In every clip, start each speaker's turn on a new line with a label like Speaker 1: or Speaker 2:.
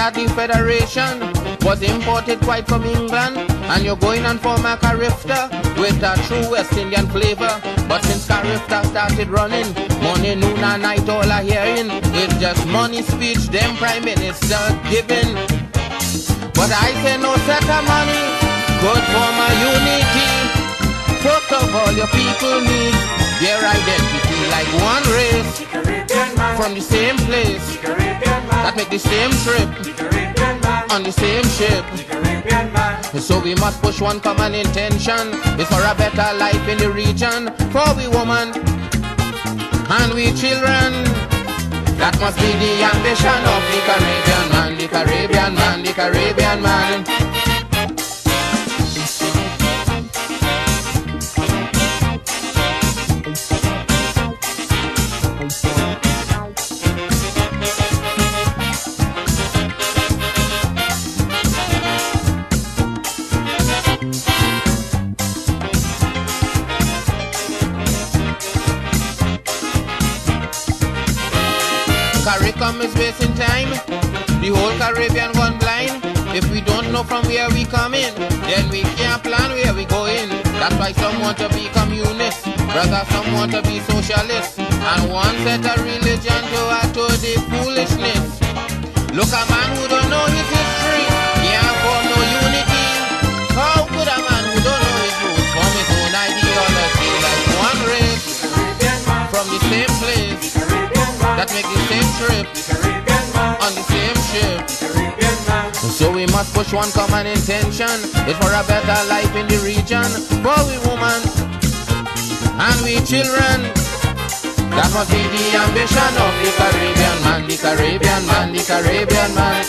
Speaker 1: that the Federation was imported quite from England, and you're going and form a carifta with a true West Indian flavor. But since carifta started running, morning, noon and night all are hearing, it's just money speech them Prime Minister giving. But I say no set of money could form a unity. First of all, your people need their identity like one race, from the same place, that make the same trip, on the same ship. So we must push one common intention, it's for a better life in the region, for we women and we children. That must be the ambition of the Caribbean man, the Caribbean man, the Caribbean man. CARICOM is wasting time, the whole Caribbean gone blind. If we don't know from where we come in, then we can't plan where we go in. That's why some want to be communists, brother, some want to be socialists, and one set a religion to add to the foolishness. Look, a man who don't know his history can't form no unity. How could a man who don't know his roots form his own ideology like one race, from the same place, that make the same trip, on the same ship? So we must push one common intention, it's for a better life in the region, for we women and we children. That must be the ambition of the Caribbean man, the Caribbean man, the Caribbean man.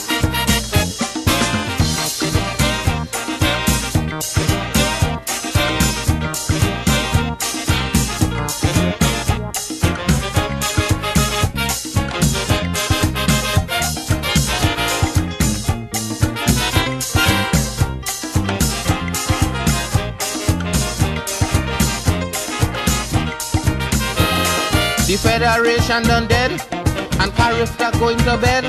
Speaker 1: The Federation done dead, and Carifta going to bed.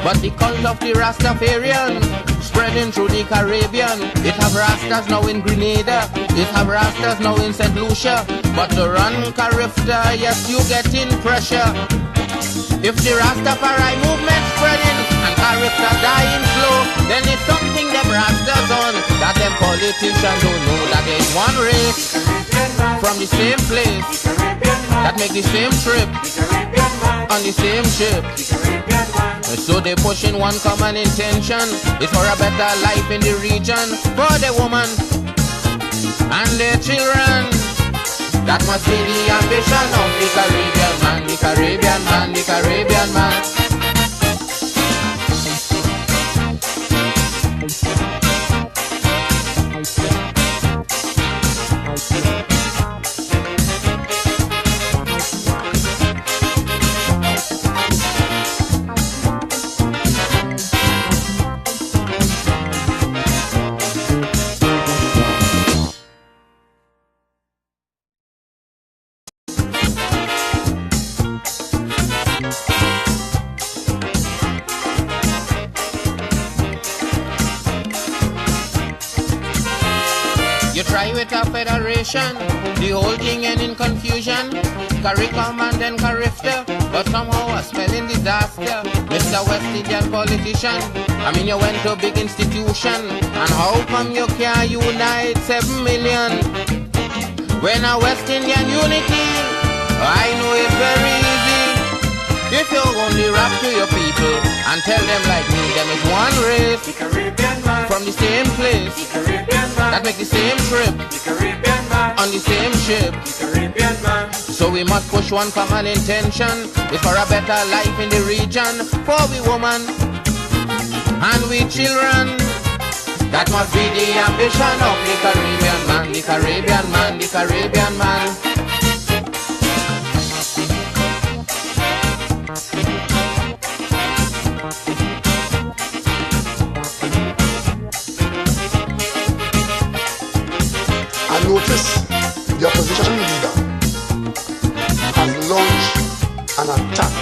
Speaker 1: But the cult of the Rastafarian spreading through the Caribbean. It have Rastas now in Grenada, it have Rastas now in St. Lucia. But to run Carifta, yes, you getting pressure. If the Rastafari movement spreading and Carifta dying slow, then it's something them Rastas on that them politicians don't know, that there's one race from the same place, that make the same trip, on the same ship. So they pushing one common intention, it's for a better life in the region, for the woman and their children. That must be the ambition of the Caribbean man, the Caribbean man, the Caribbean man. With a federation, the whole thing end in confusion. CARICOM and then CARIFTA, but somehow a spelling disaster. Mr. West Indian politician, I mean you went to a big institution, and how come you can't unite 7 million? When a West Indian unity, I know it's very easy. If you only rap to your people and tell them like me, them is one race, from the same place, that make the same trip, on the same ship. So we must push one common intention, it's for a better life in the region, for we women and we children. That must be the ambition of the Caribbean man, the Caribbean man, the Caribbean man.
Speaker 2: Notice the opposition leader has launched an attack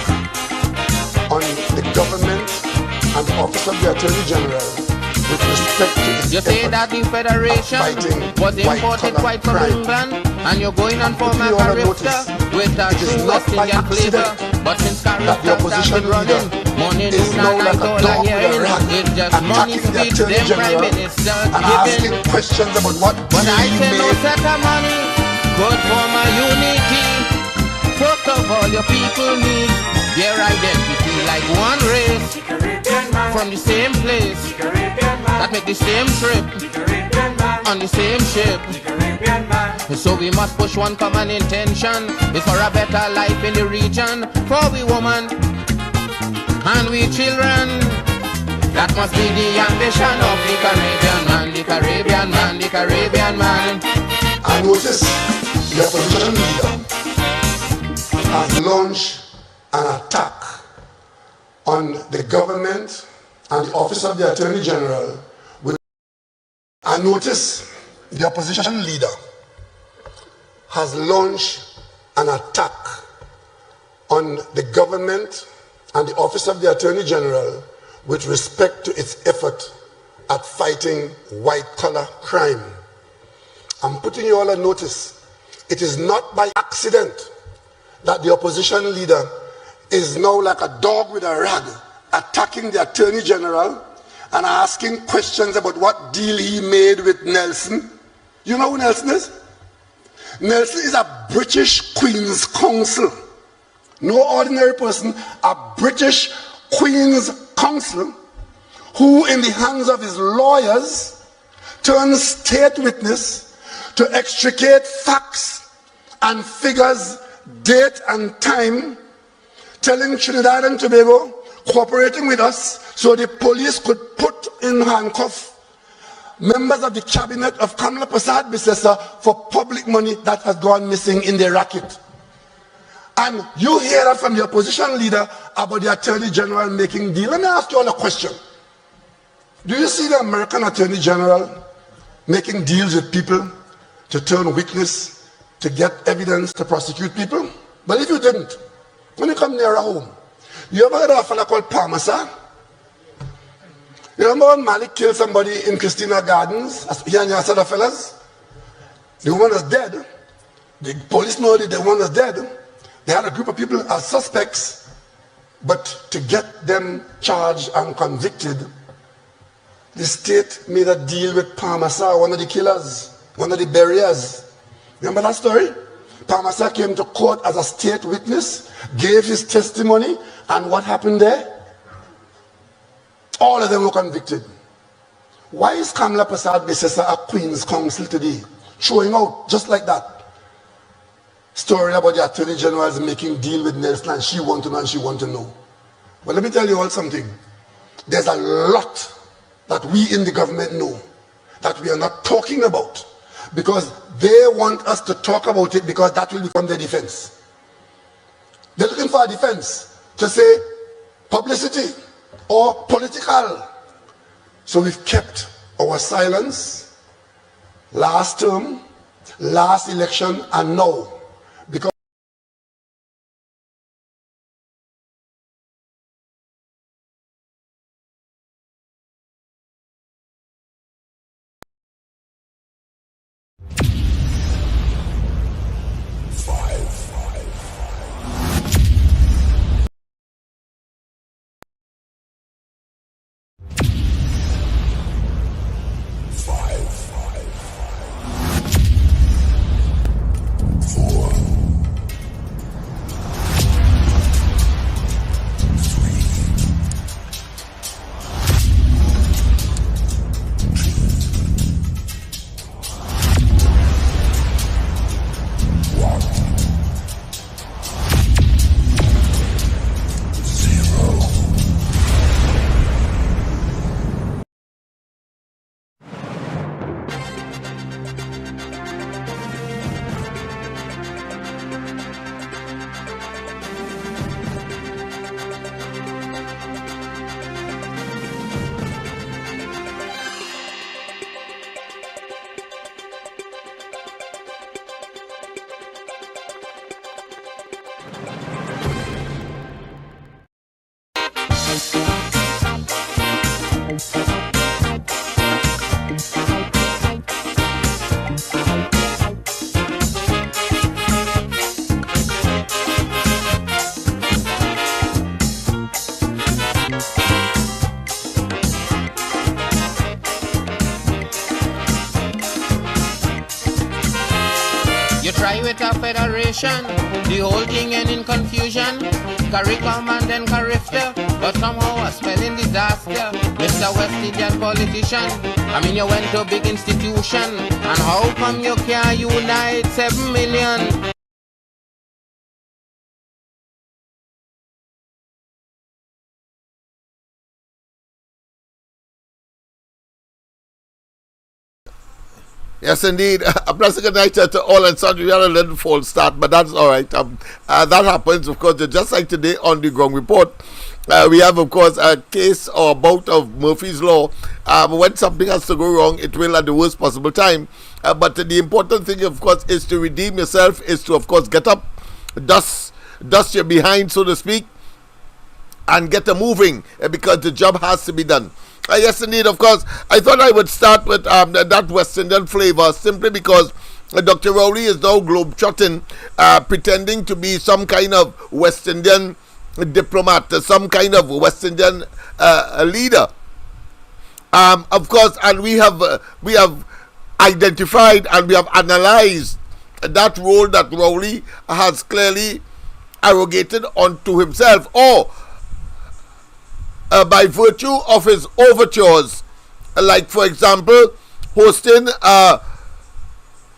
Speaker 2: on the government and the office Office of the Attorney General with respect to its
Speaker 1: You say that the Federation was imported quite from England, and you're going on for Macarista with a true West Indian flavor. But since Carista started running, money do not like all I hearing. It's just money speech, them Prime Minister giving.
Speaker 2: Questions about what
Speaker 1: but I say no set of money, good for my unity. First of all, your people need their identity like one race, from the same place, that make the same trip, on the same ship. So we must push one common intention, it's for a better life in the region, for we women and we children. That must be the ambition of the Caribbean man, the Caribbean man, the Caribbean man.
Speaker 2: I notice the opposition leader has launched an attack on the government and the Office of the Attorney General. I notice the opposition leader has launched an attack on the government and the Office of the Attorney General with respect to its effort at fighting white-collar crime. I'm putting you all on notice. It is not by accident that the opposition leader is now like a dog with a rag, attacking the Attorney General and asking questions about what deal he made with Nelson. You know who Nelson is? Nelson is a British Queen's Counsel. No ordinary person, a British Queen's Counsel who in the hands of his lawyers turns state witness to extricate facts and figures, date and time, telling Trinidad and Tobago, cooperating with us so the police could put in handcuff members of the cabinet of Kamala Prasad Bissessa for public money that has gone missing in the racket. And you hear that from the opposition leader about the Attorney General making deal. Let me ask you all a question. Do you see the American Attorney General making deals with people to turn witness, to get evidence, to prosecute people? But if you didn't, when you come nearer home, you ever heard of a fella called Parmesan? You remember when Malik killed somebody in Christina Gardens? Here and your set of fellas? The woman was dead. The police know that the woman was dead. They had a group of people as suspects, but to get them charged and convicted, the state made a deal with Parmesan, one of the killers, one of the buriers. Remember that story? Parmesan came to court as a state witness, gave his testimony, and what happened there? All of them were convicted. Why is Kamala Prasad Bissessa a Queen's Counsel today? Showing out just like that. Story about the Attorney General making deal with Nelson and she want to know and she want to know. But let me tell you all something. There's a lot that we in the government know that we are not talking about because they want us to talk about it because that will become their defense. They're looking for a defense to say publicity or political. So we've kept our silence last term, last election, and now. Because four.
Speaker 1: try with a federation, the whole thing end in confusion. CARICOM and then CARIFTA, but somehow a spelling disaster. Mr. West Indian politician, I mean you went to a big institution, and how come you can't unite 7 million?
Speaker 3: Yes, indeed. A pleasant good night to all and sundry. We had a little false start, but that's all right. That happens, of course, just like today on the ground report. We have, of course, a case or bout of Murphy's Law. When something has to go wrong, it will at the worst possible time. But the important thing, of course, is to redeem yourself, is to, of course, get up, dust your behind, so to speak, and get a moving, because the job has to be done. Yes, indeed, of course. I thought I would start with that West Indian flavor, simply because Dr. Rowley is now globe-trotting, pretending to be some kind of West Indian diplomat, some kind of West Indian leader. Of course, and we have identified and we have analyzed that role that Rowley has clearly arrogated onto himself, or by virtue of his overtures, like for example hosting a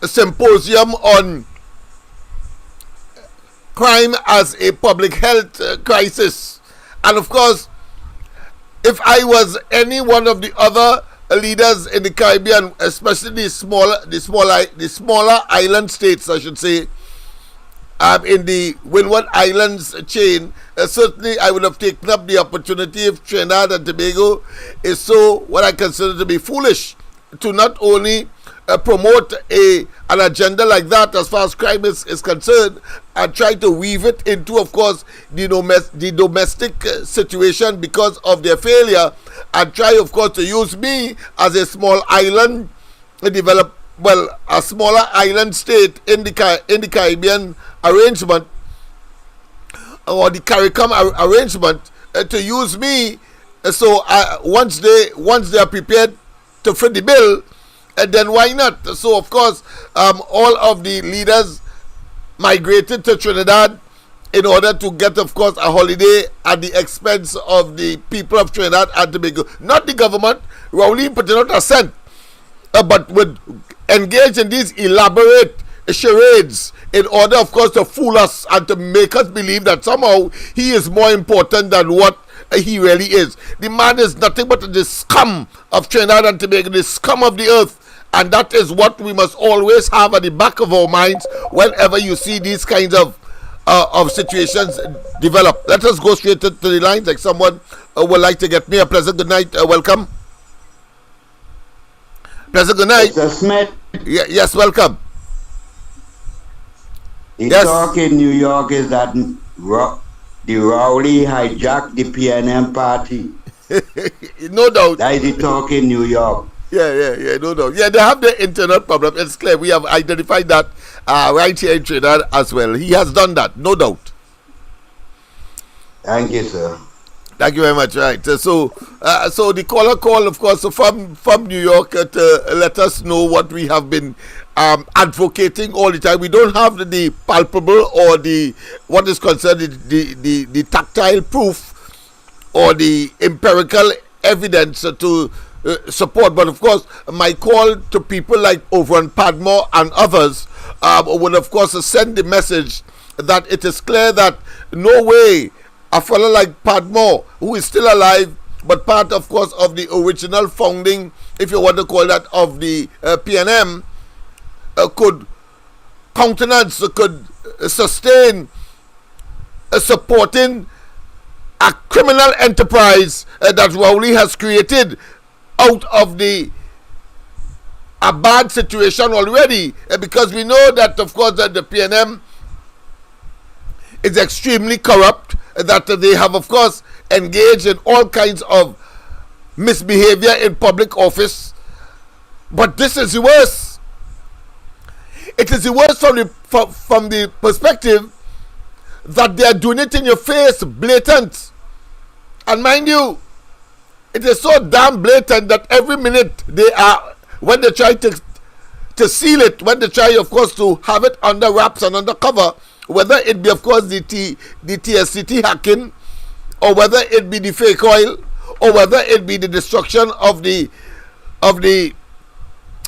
Speaker 3: symposium on crime as a public health crisis. And of course, if I was any one of the other leaders in the Caribbean, especially the smaller island states, I should say, in the Windward Islands chain, certainly I would have taken up the opportunity if Trinidad and Tobago is so what I consider to be foolish to not only promote an agenda like that as far as crime is concerned, and try to weave it into, of course, the domestic situation because of their failure, and try, of course, to use me as a small island a smaller island state in the Caribbean arrangement, or the CARICOM arrangement, to use me. So once they are prepared to fit the bill, then why not? So of course, all of the leaders migrated to Trinidad in order to get, of course, a holiday at the expense of the people of Trinidad and Tobago. Not the government. Rowley put not a cent, but would engage in these elaborate charades in order, of course, to fool us and to make us believe that somehow he is more important than what he really is. The man is nothing but the scum of Trinidad and Tobago, the scum of the earth, and that is what we must always have at the back of our minds whenever you see these kinds of situations develop. Let us go straight to the lines, like someone would like to get me. A pleasant good night. Welcome. Pleasant good night.
Speaker 4: Mr. Smith.
Speaker 3: Yes, welcome.
Speaker 4: The talk in New York is that the Rowley hijacked the PNM party.
Speaker 3: No doubt.
Speaker 4: That is the talk in New York.
Speaker 3: Yeah, no doubt. Yeah, they have the internal problem. It's clear. We have identified that right here in Trinidad as well. He has done that, no doubt.
Speaker 4: Thank you, sir.
Speaker 3: Thank you very much. Right. So the caller call, of course, from New York to let us know what we have been advocating all the time. We don't have the palpable or what is considered the tactile proof or the empirical evidence to support. But of course, my call to people like over in Padmore and others would, of course, send the message that it is clear that no way a fellow like Padmore, who is still alive, but part, of course, of the original founding, if you want to call that, of the PNM, could countenance, could sustain supporting a criminal enterprise that Rowley has created out of a bad situation already, because we know that, of course, that the PNM is extremely corrupt, that they have, of course, engaged in all kinds of misbehavior in public office. But this is the worst. It is the worst from the perspective that they are doing it in your face, blatant. And mind you, it is so damn blatant that every minute when they try to to seal it, when they try, of course, to have it under wraps and under cover, whether it be, of course, the TSCT hacking, or whether it be the fake oil, or whether it be the destruction of the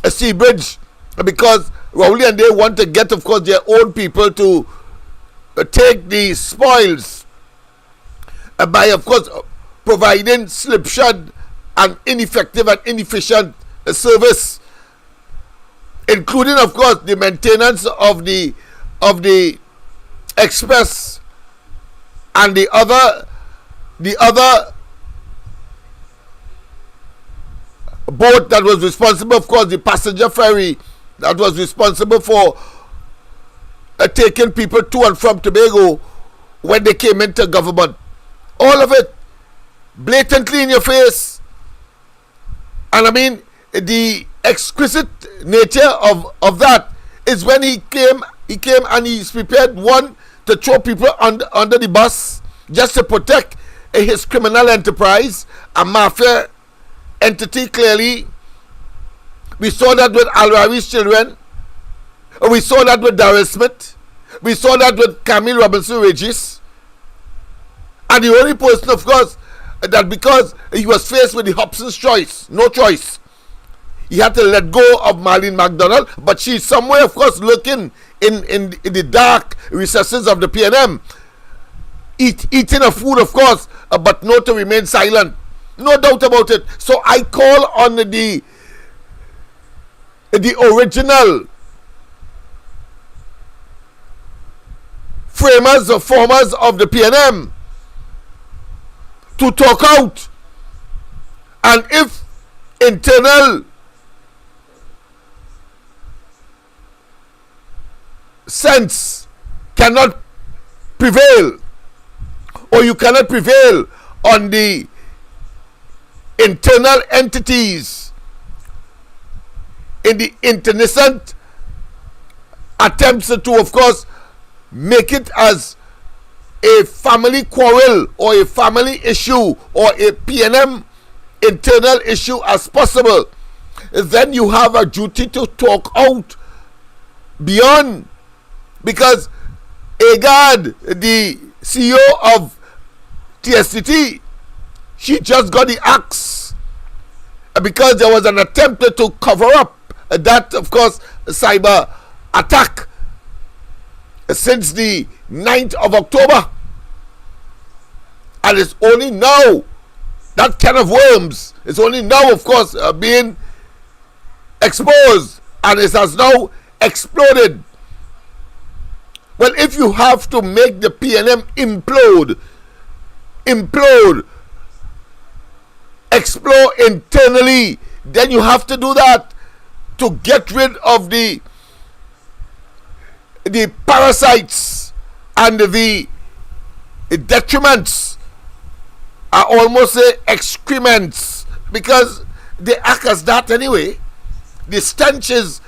Speaker 3: sea bridge, because Rowley and they want to get, of course, their own people to take the spoils by, of course, providing slipshod and ineffective and inefficient service, including, of course, the maintenance of the express and the other boat that was responsible, of course, the passenger ferry that was responsible for taking people to and from Tobago when they came into government. All of it blatantly in your face. And I mean, the exquisite nature of that is when he came and he's prepared, one, to throw people under the bus just to protect his criminal enterprise, a mafia entity. Clearly, we saw that with Al-Rawi's children, we saw that with Darrell Smith, we saw that with Camille Robinson Regis, and the only person, of course, that because he was faced with the Hobson's choice, no choice, he had to let go of Marlene MacDonald, but she's somewhere, of course, lurking in the dark recesses of the PNM, eating a food, of course, but not to remain silent. No doubt about it. So I call on the original framers or formers of the PNM to talk out, and if internal sense cannot prevail, or you cannot prevail on the internal entities in the internecine attempts to, of course, make it as a family quarrel or a family issue or a PNM internal issue as possible, then you have a duty to talk out beyond. Because Agard, the CEO of TSCT, she just got the axe because there was an attempt to cover up that, of course, cyber attack since the 9th of October. And it's only now, that can of worms is only now, of course, being exposed, and it has now exploded. Well, if you have to make the PNM implode, explode internally, then you have to do that to get rid of the parasites and the detriments, are almost excrements, because they act as that anyway. The stench is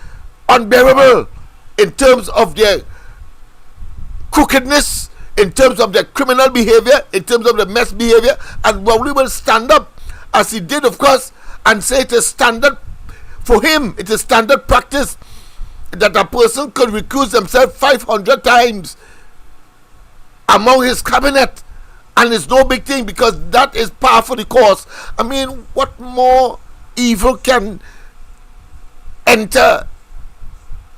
Speaker 3: unbearable in terms of their crookedness, in terms of their criminal behavior, in terms of the mess behavior. And Rowley will stand up, as he did, of course, and say it is standard for him, it is standard practice that a person could recuse himself 500 times among his cabinet, and it's no big thing because that is par for the course. I mean, what more evil can enter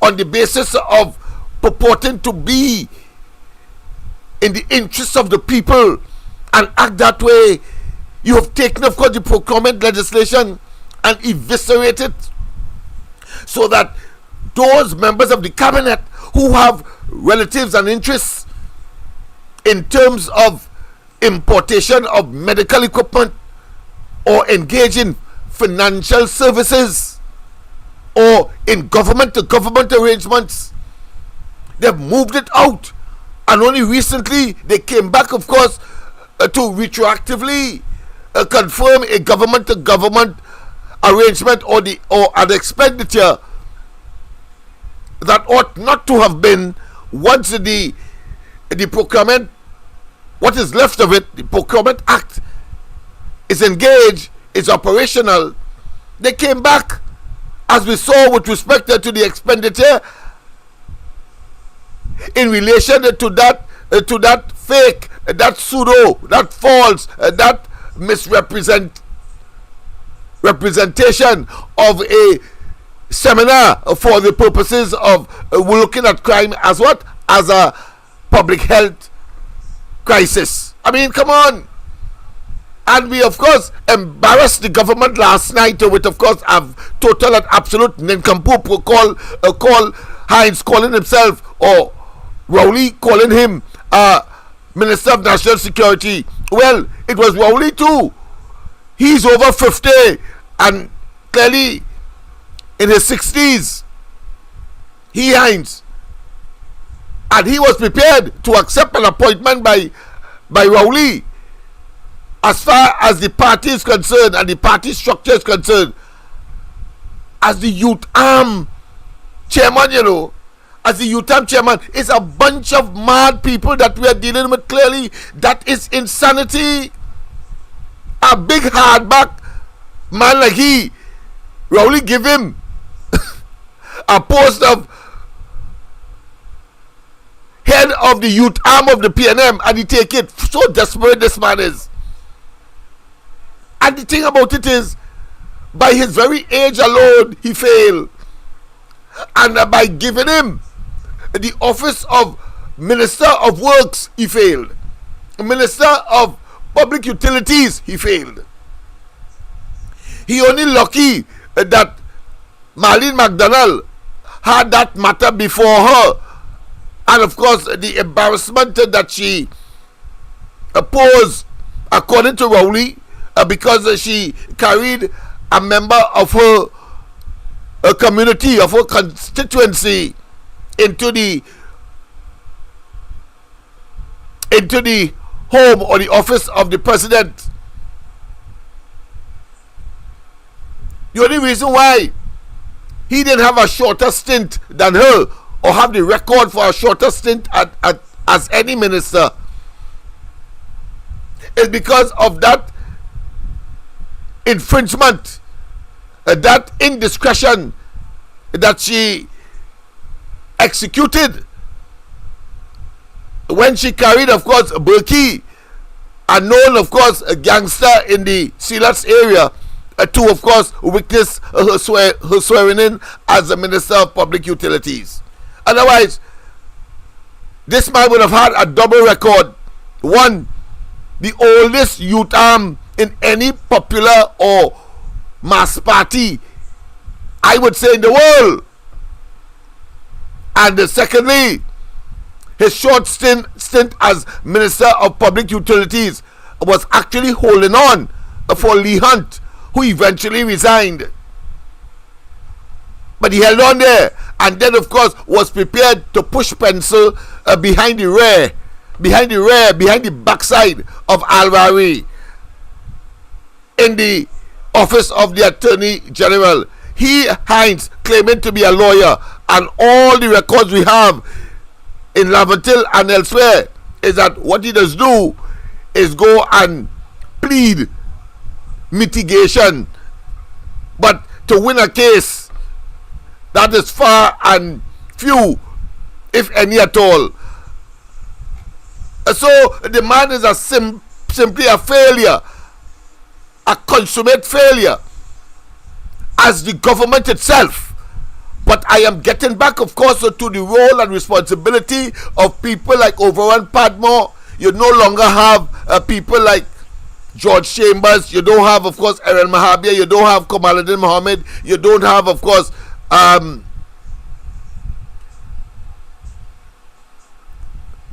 Speaker 3: on the basis of purporting to be in the interests of the people and act that way? You have taken, of course, the procurement legislation and eviscerated it, so that those members of the cabinet who have relatives and interests in terms of importation of medical equipment, or engage in financial services, or in government to government arrangements, they've moved it out. And only recently they came back, of course, to retroactively confirm a government to government arrangement or an expenditure that ought not to have been. Once the procurement, what is left of it, the Procurement Act, is engaged, is operational, they came back as we saw with respect to the expenditure in relation to that fake, that pseudo, that false, that representation of a seminar for the purposes of looking at crime as what? As a public health crisis. I mean, come on. And we, of course, embarrassed the government last night with, of course, a total and absolute nincompoop call Hines calling himself, or Rowley calling him Minister of National Security. Well, it was Rowley too. He's over 50 and clearly in his 60s. Hines. And he was prepared to accept an appointment by Rowley. As far as the party is concerned and the party structure is concerned, as the youth arm chairman, as the youth arm chairman, it's a bunch of mad people that we are dealing with. Clearly, that is insanity. A big hardback man like Rowley give him a post of head of the youth arm of the PNM, and he take it. So desperate this man is. And the thing about it is, by his very age alone, he failed. And by giving him the office of Minister of Works, he failed. Minister of Public Utilities, he failed. He only lucky that Marlene McDonald had that matter before her. And of course, the embarrassment that she posed, according to Rowley, because she carried a member of her community, of her constituency, into the home or the office of the president. The only reason why he didn't have a shorter stint than her, or have the record for a shorter stint as any minister, is because of that infringement, that indiscretion that she executed when she carried, of course, Berkey, a known, of course, a gangster in the Silas area, to, of course, witness her swearing in as a Minister of Public Utilities. Otherwise, this man would have had a double record. One, the oldest youth arm in any popular or mass party, I would say, in the world. And secondly, his short stint as Minister of Public Utilities was actually holding on for Lee Hunt, who eventually resigned. But he held on there, and then, of course, was prepared to push pencil behind the backside of Al-Rari in the office of the Attorney General. Hines, claiming to be a lawyer, and all the records we have in Lavatil and elsewhere, is that what he does do is go and plead mitigation. But to win a case, that is far and few, if any at all. So the man is simply a failure, a consummate failure, as the government itself. But I am getting back, of course, to the role and responsibility of people like Overrun Padmore. You no longer have people like George Chambers. You don't have, of course, Aaron Mahabir. You don't have Kamaluddin Mohammed. You don't have, of course, the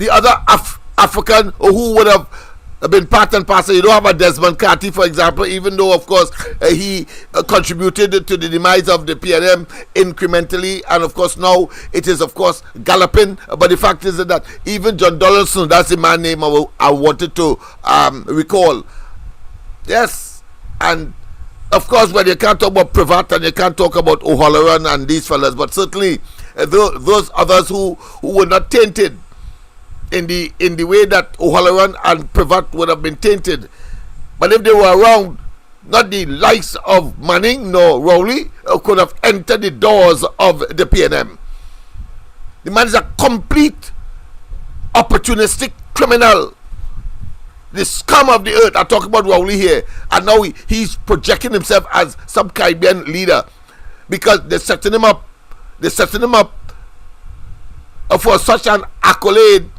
Speaker 3: other African who would have been part and parcel. You don't have a Desmond Carty, for example, even though, of course, he contributed to the demise of the PNM incrementally, and of course now it is, of course, galloping. But the fact is that even John Donaldson, that's the man name I wanted to recall. Yes, and of course, when you can't talk about Privat and you can't talk about O'Halloran and these fellas, but certainly those others who were not tainted in the way that O'Halloran and Privat would have been tainted. But if they were around, not the likes of Manning nor Rowley, could have entered the doors of the PNM. The man is a complete opportunistic criminal. The scum of the earth. I talk about Rowley here, and now he's projecting himself as some Caribbean leader because they're setting him up. They're setting him up for such an accolade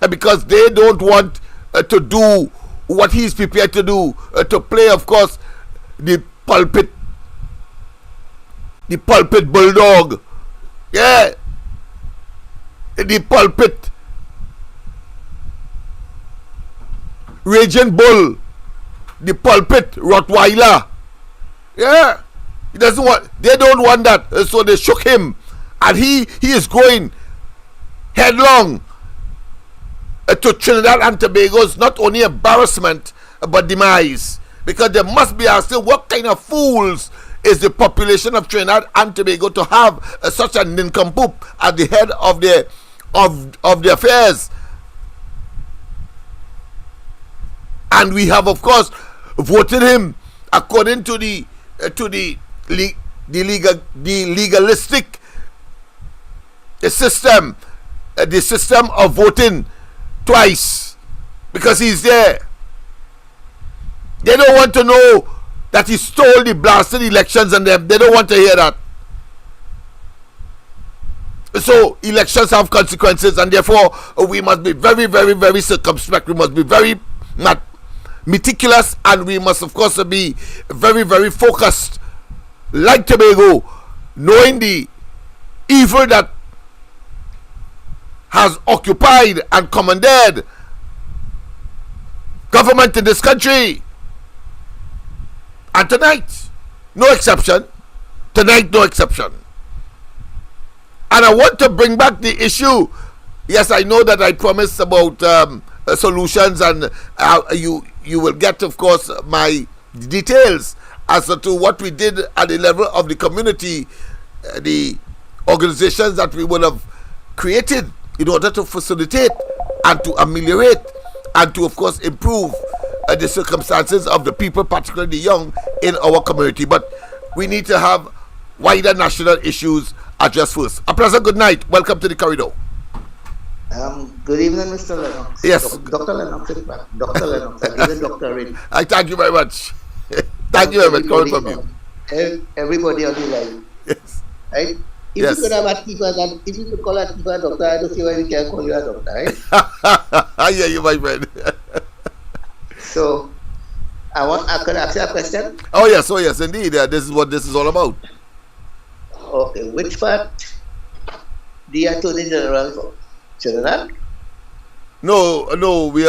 Speaker 3: because they don't want to do what he's prepared to do, to play, of course, the pulpit bulldog, yeah, the pulpit raging bull, the pulpit Rottweiler, yeah. He doesn't want. They don't want that, so they shook him, and he is going headlong to Trinidad and Tobago's not only embarrassment but demise, because there must be asking what kind of fools is the population of Trinidad and Tobago to have such a nincompoop at the head of their affairs. And we have, of course, voted him according to the legalistic system, the system of voting twice, because he's there. They don't want to know that he stole the blasted elections, and they don't want to hear that. So elections have consequences, and therefore we must be very, very, very circumspect. We must be very meticulous, and we must, of course, be very, very focused, like Tobago, knowing the evil that has occupied and commandeered government in this country. And tonight, no exception. Tonight, no exception. And I want to bring back the issue. Yes, I know that I promised about solutions, and you will get, of course, my details as to what we did at the level of the community, the organizations that we would have created in order to facilitate and to ameliorate and to, of course, improve the circumstances of the people, particularly the young, in our community. But we need to have wider national issues addressed first. A pleasant good night. Welcome to the corridor.
Speaker 5: Good evening, Mr. Lennox.
Speaker 3: Yes.
Speaker 5: Dr. Lennox, Dr. Lennox, even Dr. Rin.
Speaker 3: I thank you very much. Thank you very much. Coming from you.
Speaker 5: Everybody on the line.
Speaker 3: Yes.
Speaker 5: Right? If
Speaker 3: Yes.
Speaker 5: you could have a Tifa, if you could call a Tifa doctor, I don't see why we can't call you a doctor, right?
Speaker 3: I hear you, my friend.
Speaker 5: So, I could ask you a question.
Speaker 3: Oh yes, indeed. This is what this is all about.
Speaker 5: Okay, which part the Attorney General for? Trinidad?
Speaker 3: No. We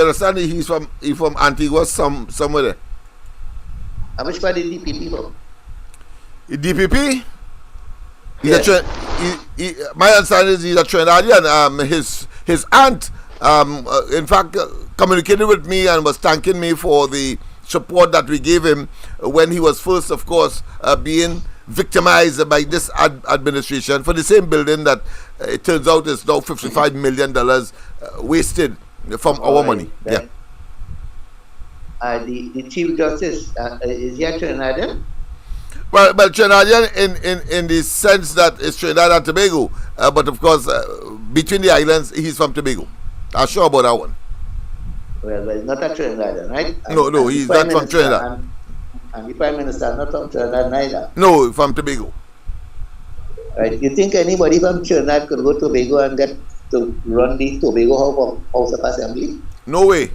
Speaker 3: understand he's from Antigua, somewhere there.
Speaker 5: And which part is DPP from?
Speaker 3: DPP?
Speaker 5: Yes.
Speaker 3: My understanding is he's a Trinidadian. His aunt, in fact, communicated with me and was thanking me for the support that we gave him when he was first, of course, being victimized by this administration for the same building that it turns out is now $55 million wasted from our money. Yeah.
Speaker 5: The Chief Justice, is he a Trinidadian?
Speaker 3: Well, Trinidadian in the sense that it's Trinidad and Tobago, but of course, between the islands, he's from Tobago. I'm sure about that one.
Speaker 5: Well, he's not a Trinidadian, right?
Speaker 3: No, he's not from Trinidad.
Speaker 5: And the Prime Minister not from Trinidad neither.
Speaker 3: No, from Tobago.
Speaker 5: Right? You think anybody from Trinidad could go to Tobago and get to run the Tobago House of Assembly?
Speaker 3: No way.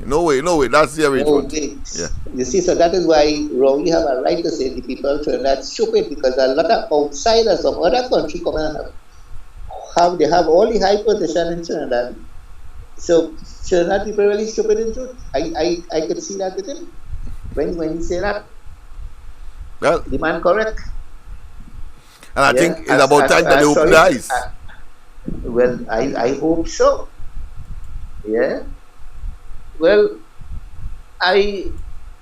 Speaker 3: That's the arrangement.
Speaker 5: Okay.
Speaker 3: Yeah.
Speaker 5: You see, so that is why Rowley have a right to say the people of Trinidad stupid, because a lot of outsiders from other countries come and they have all the high position in Trinidad. So Trinidad people really stupid in truth. I could see that with him when he say that.
Speaker 3: Well,
Speaker 5: The man correct.
Speaker 3: and I think it's about time that they open their eyes.
Speaker 5: Well, I hope so. Yeah. Well, I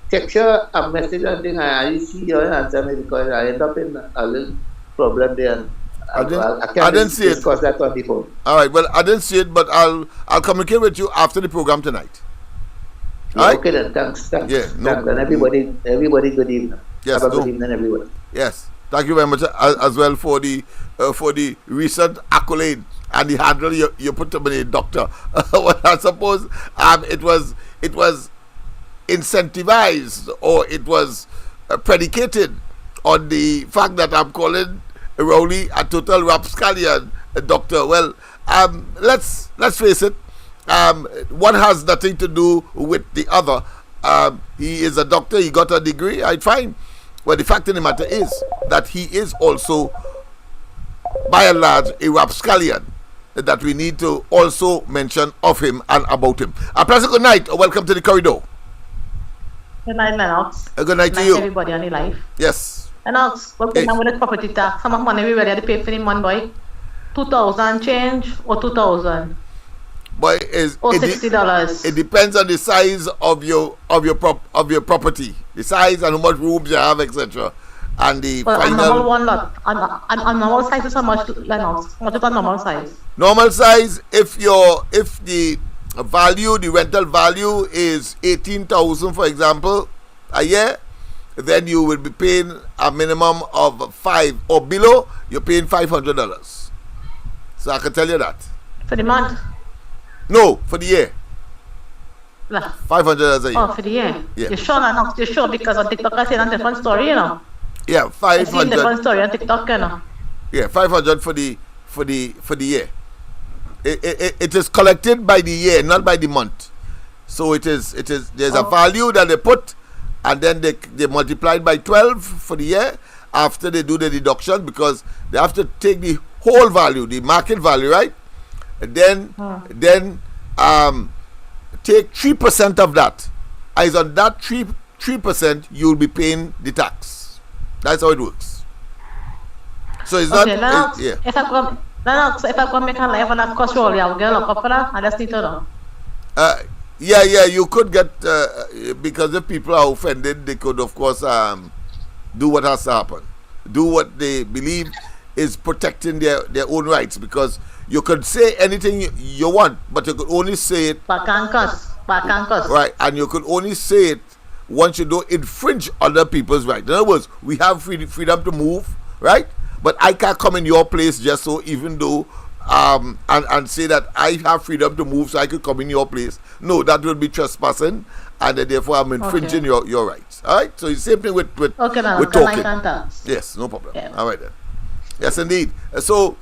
Speaker 5: text you a message and thing, I see your answer me because I end up in a little problem there. And
Speaker 3: I didn't see it.
Speaker 5: Discuss that on the phone.
Speaker 3: All right. Well, I didn't see it, but I'll communicate with you after the program tonight.
Speaker 5: Yeah,
Speaker 3: All right?
Speaker 5: okay then. Thanks.
Speaker 3: Yeah, no
Speaker 5: Thanks. And everybody, good evening.
Speaker 3: Yes,
Speaker 5: Have a
Speaker 3: no.
Speaker 5: good evening, everyone.
Speaker 3: Yes. Thank you very much as well for the recent accolade and the handle you put to me, doctor. Well, I suppose it was incentivized, or it was predicated on the fact that I'm calling Rowley a total rapscallion, doctor. Well, let's face it. One has nothing to do with the other. He is a doctor. He got a degree. Right, fine. Well, the fact of the matter is that he is also, by and large, a rapscallion that we need to also mention of him and about him. A pleasant good night. Welcome to the corridor.
Speaker 6: Good night, Lennox.
Speaker 3: Good night to you.
Speaker 6: Everybody on the life.
Speaker 3: Yes.
Speaker 6: Lennox, what's going on with the property tax? How much money we ready to pay for the month, boy? 2,000 change or 2,000?
Speaker 3: Boy,
Speaker 6: or $60.
Speaker 3: It depends on the size of your property, the size and how much rooms you have, etc. And the final.
Speaker 6: A normal one lot. A normal size is how much, Lennox? What is a normal size?
Speaker 3: Normal size, if the value, the rental value is 18,000, for example, a year, then you will be paying a minimum of $5 or below. You're paying $500. So I can tell you that.
Speaker 6: For the month?
Speaker 3: No, for the year.
Speaker 6: Yeah.
Speaker 3: $500 a year.
Speaker 6: Oh, for the year.
Speaker 3: Yeah.
Speaker 6: You're sure, Lennox? You're sure, because on TikTok I see a different story, you know.
Speaker 3: Yeah, 500.
Speaker 6: I see a different story on TikTok, you know.
Speaker 3: Yeah, 500 for the year. It is collected by the year, not by the month. So there's a value that they put, and then they multiply it by 12 for the year after they do the deduction, because they have to take the whole value, the market value, right? And then take 3% of that. As on that 3%, you'll be paying the tax. That's how it works. So it's
Speaker 6: okay,
Speaker 3: not.
Speaker 6: Yeah. If I go make a live on a cost roll, I'll get a lock up for that. I just need to know.
Speaker 3: Yeah, you could get, because if people are offended, they could, of course, do what has to happen. Do what they believe is protecting their own rights, because you could say anything you want, but you could only say it. Right, and you could only say it once you don't infringe other people's rights. In other words, we have freedom to move, right? But I can't come in your place just so, even though and say that I have freedom to move, so I could come in your place. No, that would be trespassing, and therefore I'm infringing your rights. All right. So it's the same thing with talking. Yes, no problem. Yeah. All right then. Yes, indeed. So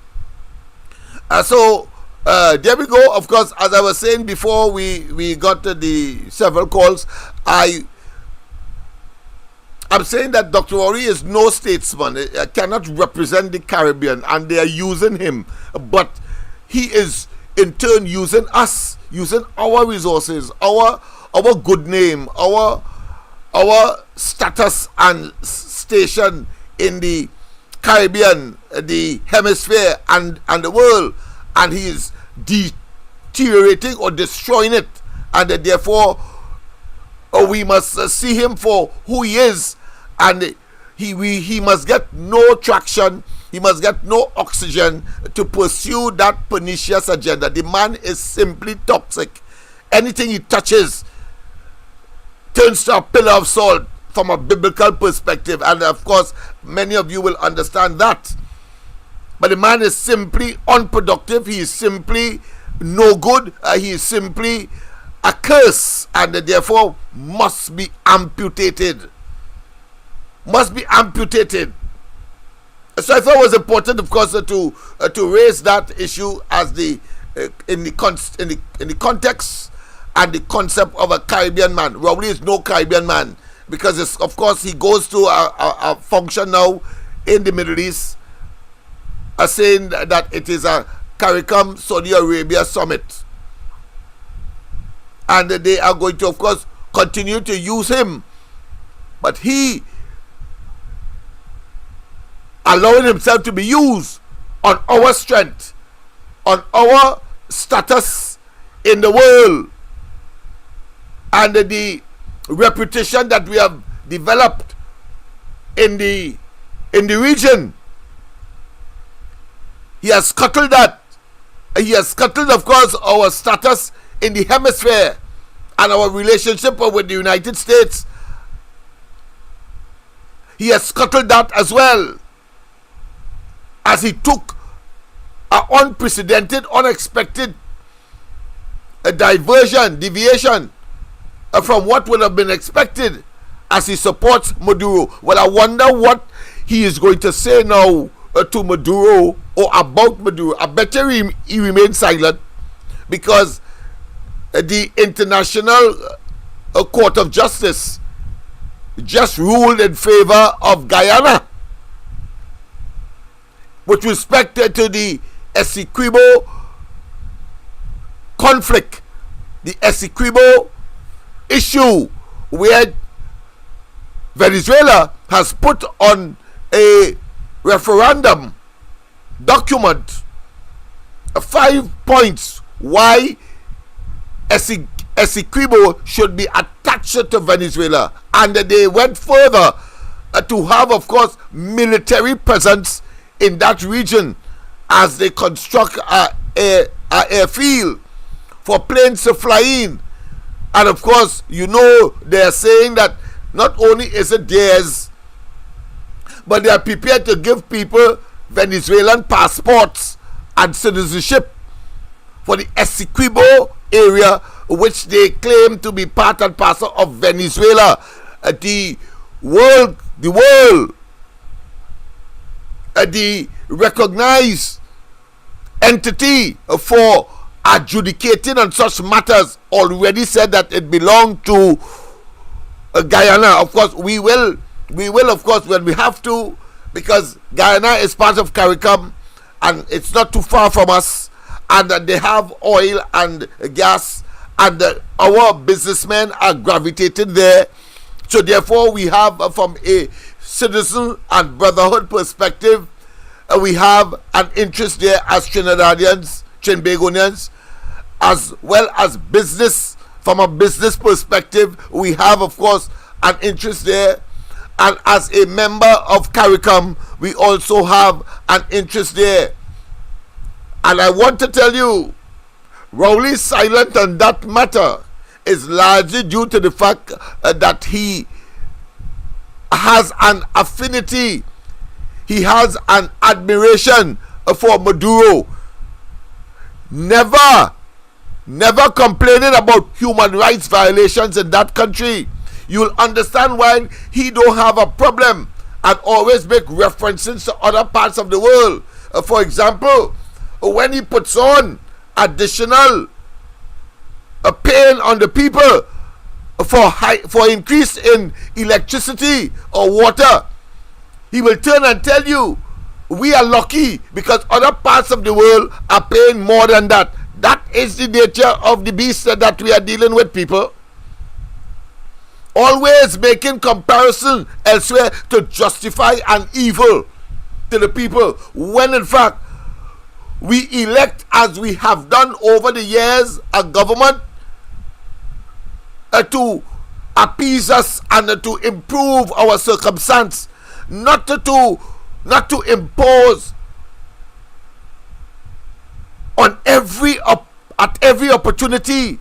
Speaker 3: there we go. Of course, as I was saying before, we got the several calls. I'm saying that Dr. Rowley is no statesman. He cannot represent the Caribbean, and they are using him. But he is in turn using us, using our resources, our good name, our status and station in the Caribbean, the hemisphere, and the world, and he is deteriorating or destroying it, and therefore we must see him for who he is, and he must get no traction, he must get no oxygen to pursue that pernicious agenda. The man is simply toxic. Anything he touches turns to a pillar of salt from a biblical perspective, and of course many of you will understand that. But the man is simply unproductive. He is simply no good. He is simply a curse, and therefore must be amputated. Must be amputated. So I thought it was important, of course, to raise that issue as in the context and the concept of a Caribbean man. Rowley is no Caribbean man, because of course he goes to a function now in the Middle East, saying that it is a CARICOM Saudi Arabia summit, and they are going to, of course, continue to use him, but he allowing himself to be used on our strength, on our status in the world, and the reputation that we have developed in the region. He has scuttled that. He has scuttled, of course, our status in the hemisphere and our relationship with the United States. He has scuttled that as well. as he took an unprecedented, unexpected deviation from what would have been expected as he supports Maduro. Well, I wonder what he is going to say now to Maduro or about Maduro. I bet he remains silent, because the International Court of Justice just ruled in favor of Guyana with respect to the Essequibo conflict, the Essequibo issue, where Venezuela has put on a referendum document 5 points why Essequibo should be attached to Venezuela, and they went further to have, of course, military presence in that region as they construct a airfield for planes to fly in. And of course, you know, they're saying that not only is it theirs, but they are prepared to give people Venezuelan passports and citizenship for the Essequibo area, which they claim to be part and parcel of Venezuela. The recognized entity for adjudicating on such matters already said that it belonged to Guyana. Of course, we will of course, when we have to, because Guyana is part of CARICOM and it's not too far from us, and they have oil and gas, and our businessmen are gravitating there. So therefore, we have, from a citizen and brotherhood perspective, we have an interest there as Trinidadians, Trinbagonians, as well as business. From a business perspective, we have, of course, an interest there. And as a member of CARICOM, we also have an interest there. And I want to tell you, Rowley's silent on that matter is largely due to the fact that he has an affinity, he has an admiration for Maduro. Never complaining about human rights violations in that country. You'll understand why he don't have a problem and always make references to other parts of the world. For example, when he puts on additional pain on the people for increase in electricity or water, he will turn and tell you, we are lucky because other parts of the world are paying more than that. That is the nature of the beast that we are dealing with, people. Always making comparison elsewhere to justify an evil to the people, when in fact we elect, as we have done over the years, a government to appease us and to improve our circumstance, not to impose on at every opportunity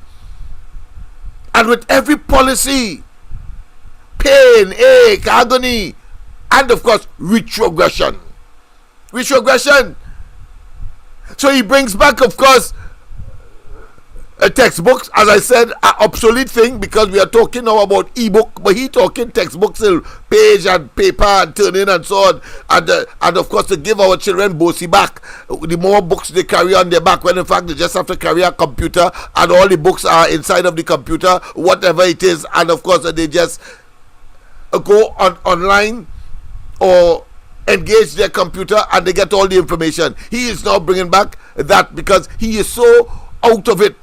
Speaker 3: and with every policy pain, ache, agony, and of course retrogression. So he brings back, of course, textbooks, as I said, an obsolete thing, because we are talking now about e-book, but he talking textbooks, page and paper and turning and so on, and of course to give our children bossy back. The more books they carry on their back, when in fact they just have to carry a computer and all the books are inside of the computer, whatever it is, and of course they just go online or engage their computer and they get all the information. He is now bringing back that because he is so out of it,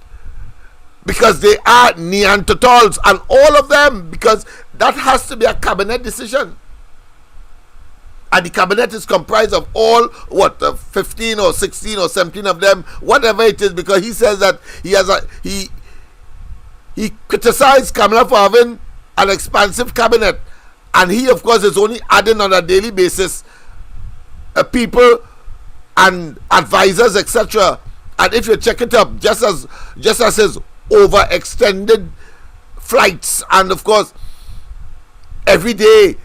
Speaker 3: because they are Neanderthals, and all of them, because that has to be a cabinet decision, and the cabinet is comprised of all 15 or 16 or 17 of them, whatever it is, because he says that he criticized Kamala for having an expansive cabinet, and he of course is only adding on a daily basis people and advisors, etc. And if you check it up, just as his overextended flights, and of course every day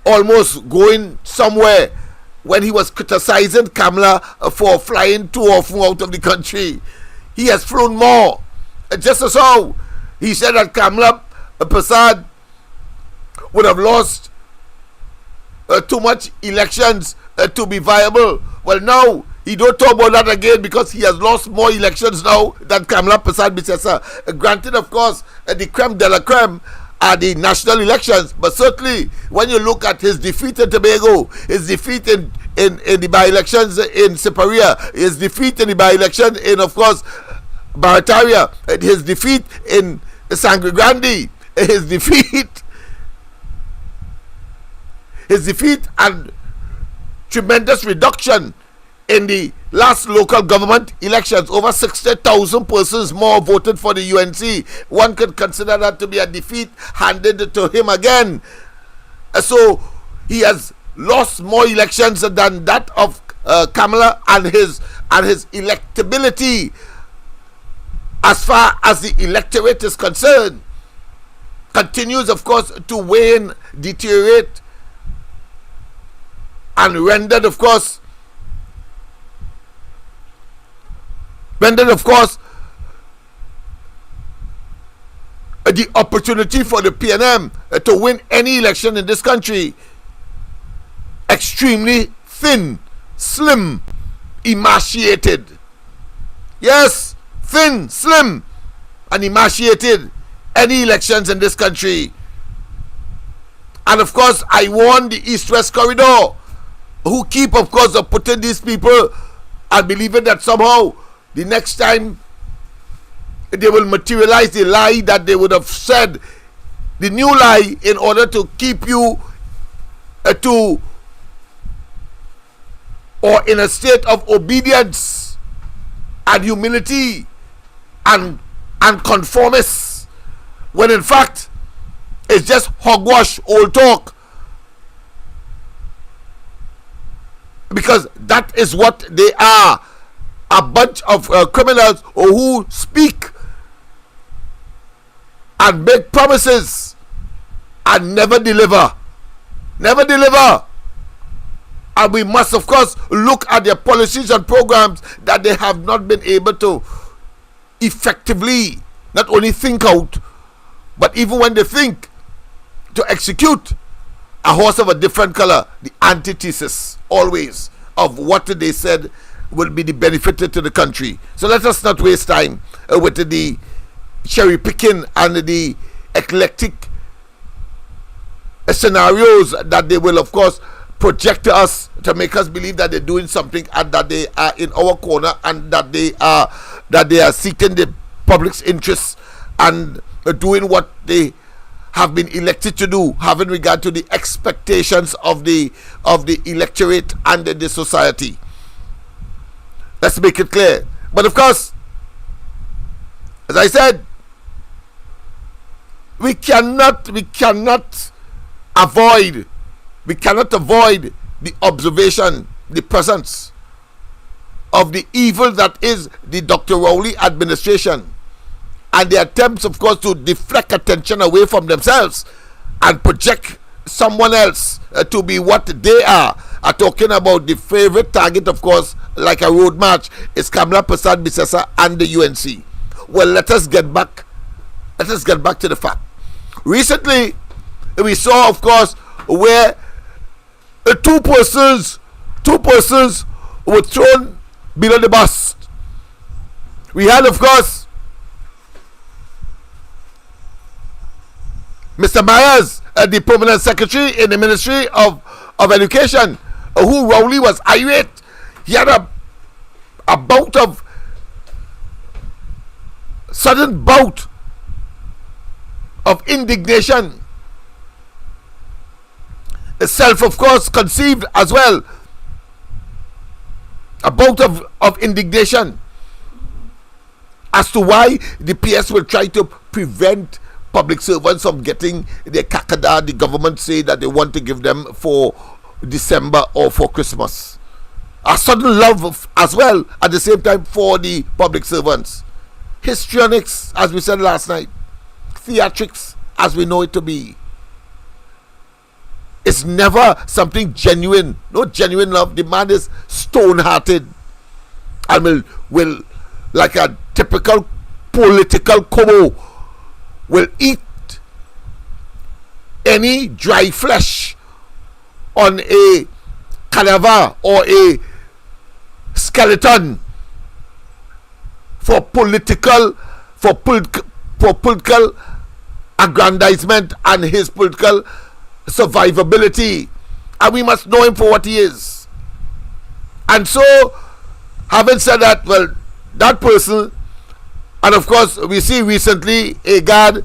Speaker 3: almost going somewhere when he was criticizing Kamala for flying too often out of the country. He has flown more. Just as how he said that Kamala Prasad would have lost too much elections to be viable. Well, now he don't talk about that again because he has lost more elections now than Kamala Prasad Bisesa. Granted, of course, the creme de la creme are the national elections, but certainly when you look at his defeat in Tobago, his defeat in the by-elections in Siparia, his defeat in the by-election in, of course, Barataria, his defeat in Sangre Grande, his defeat and tremendous reduction in the last local government elections. Over 60,000 persons more voted for the UNC. One could consider that to be a defeat handed to him again. So he has lost more elections than that of Kamala, and his electability as far as the electorate is concerned continues, of course, to wane, deteriorate, and rendered, of course, the opportunity for the PNM to win any election in this country extremely thin, slim, emaciated. Yes, thin, slim, and emaciated any elections in this country. And of course, I warn the East-West corridor, who keep, of course, putting these people and believing that somehow the next time they will materialize the lie that they would have said, the new lie, in order to keep you or in a state of obedience and humility and conformist, when in fact it's just hogwash, old talk. Because that is what they are, a bunch of criminals who speak and make promises and never deliver. And we must, of course, look at their policies and programs that they have not been able to effectively not only think out, but even when they think, to execute a horse of a different color, the antithesis always of what they said will be the benefit to the country. So let us not waste time with the cherry picking and the eclectic scenarios that they will, of course, project to us to make us believe that they're doing something and that they are in our corner and that they are seeking the public's interests and doing what they have been elected to do, having regard to the expectations of the electorate and the society. Let's make it clear. But of course, as I said, we cannot avoid the observation, the presence of the evil that is the Dr. Rowley administration, and the attempts, of course, to deflect attention away from themselves and project someone else to be what they are talking about. The favorite target, of course, like a road march, is Kamala Prasad Bisesa and the UNC. Well, let us get back to the fact. Recently, we saw, of course, where two persons were thrown below the bus. We had, of course, Mr. Myers, the permanent secretary in the Ministry of Education, who Rowley was irate. He had a sudden bout of indignation, self, of course, conceived as well, a bout of indignation as to why the PS will try to prevent public servants from getting their kakada the government say that they want to give them for December or for Christmas. A sudden love as well at the same time for the public servants. Histrionics, as we said last night. Theatrics, as we know it to be. It's never something genuine. No genuine love. The man is stone-hearted and will like a typical political como, will eat any dry flesh on a cadaver or a skeleton for political aggrandizement and his political survivability, and we must know him for what he is. And so, having said that, well, that person, and of course we see recently Agard,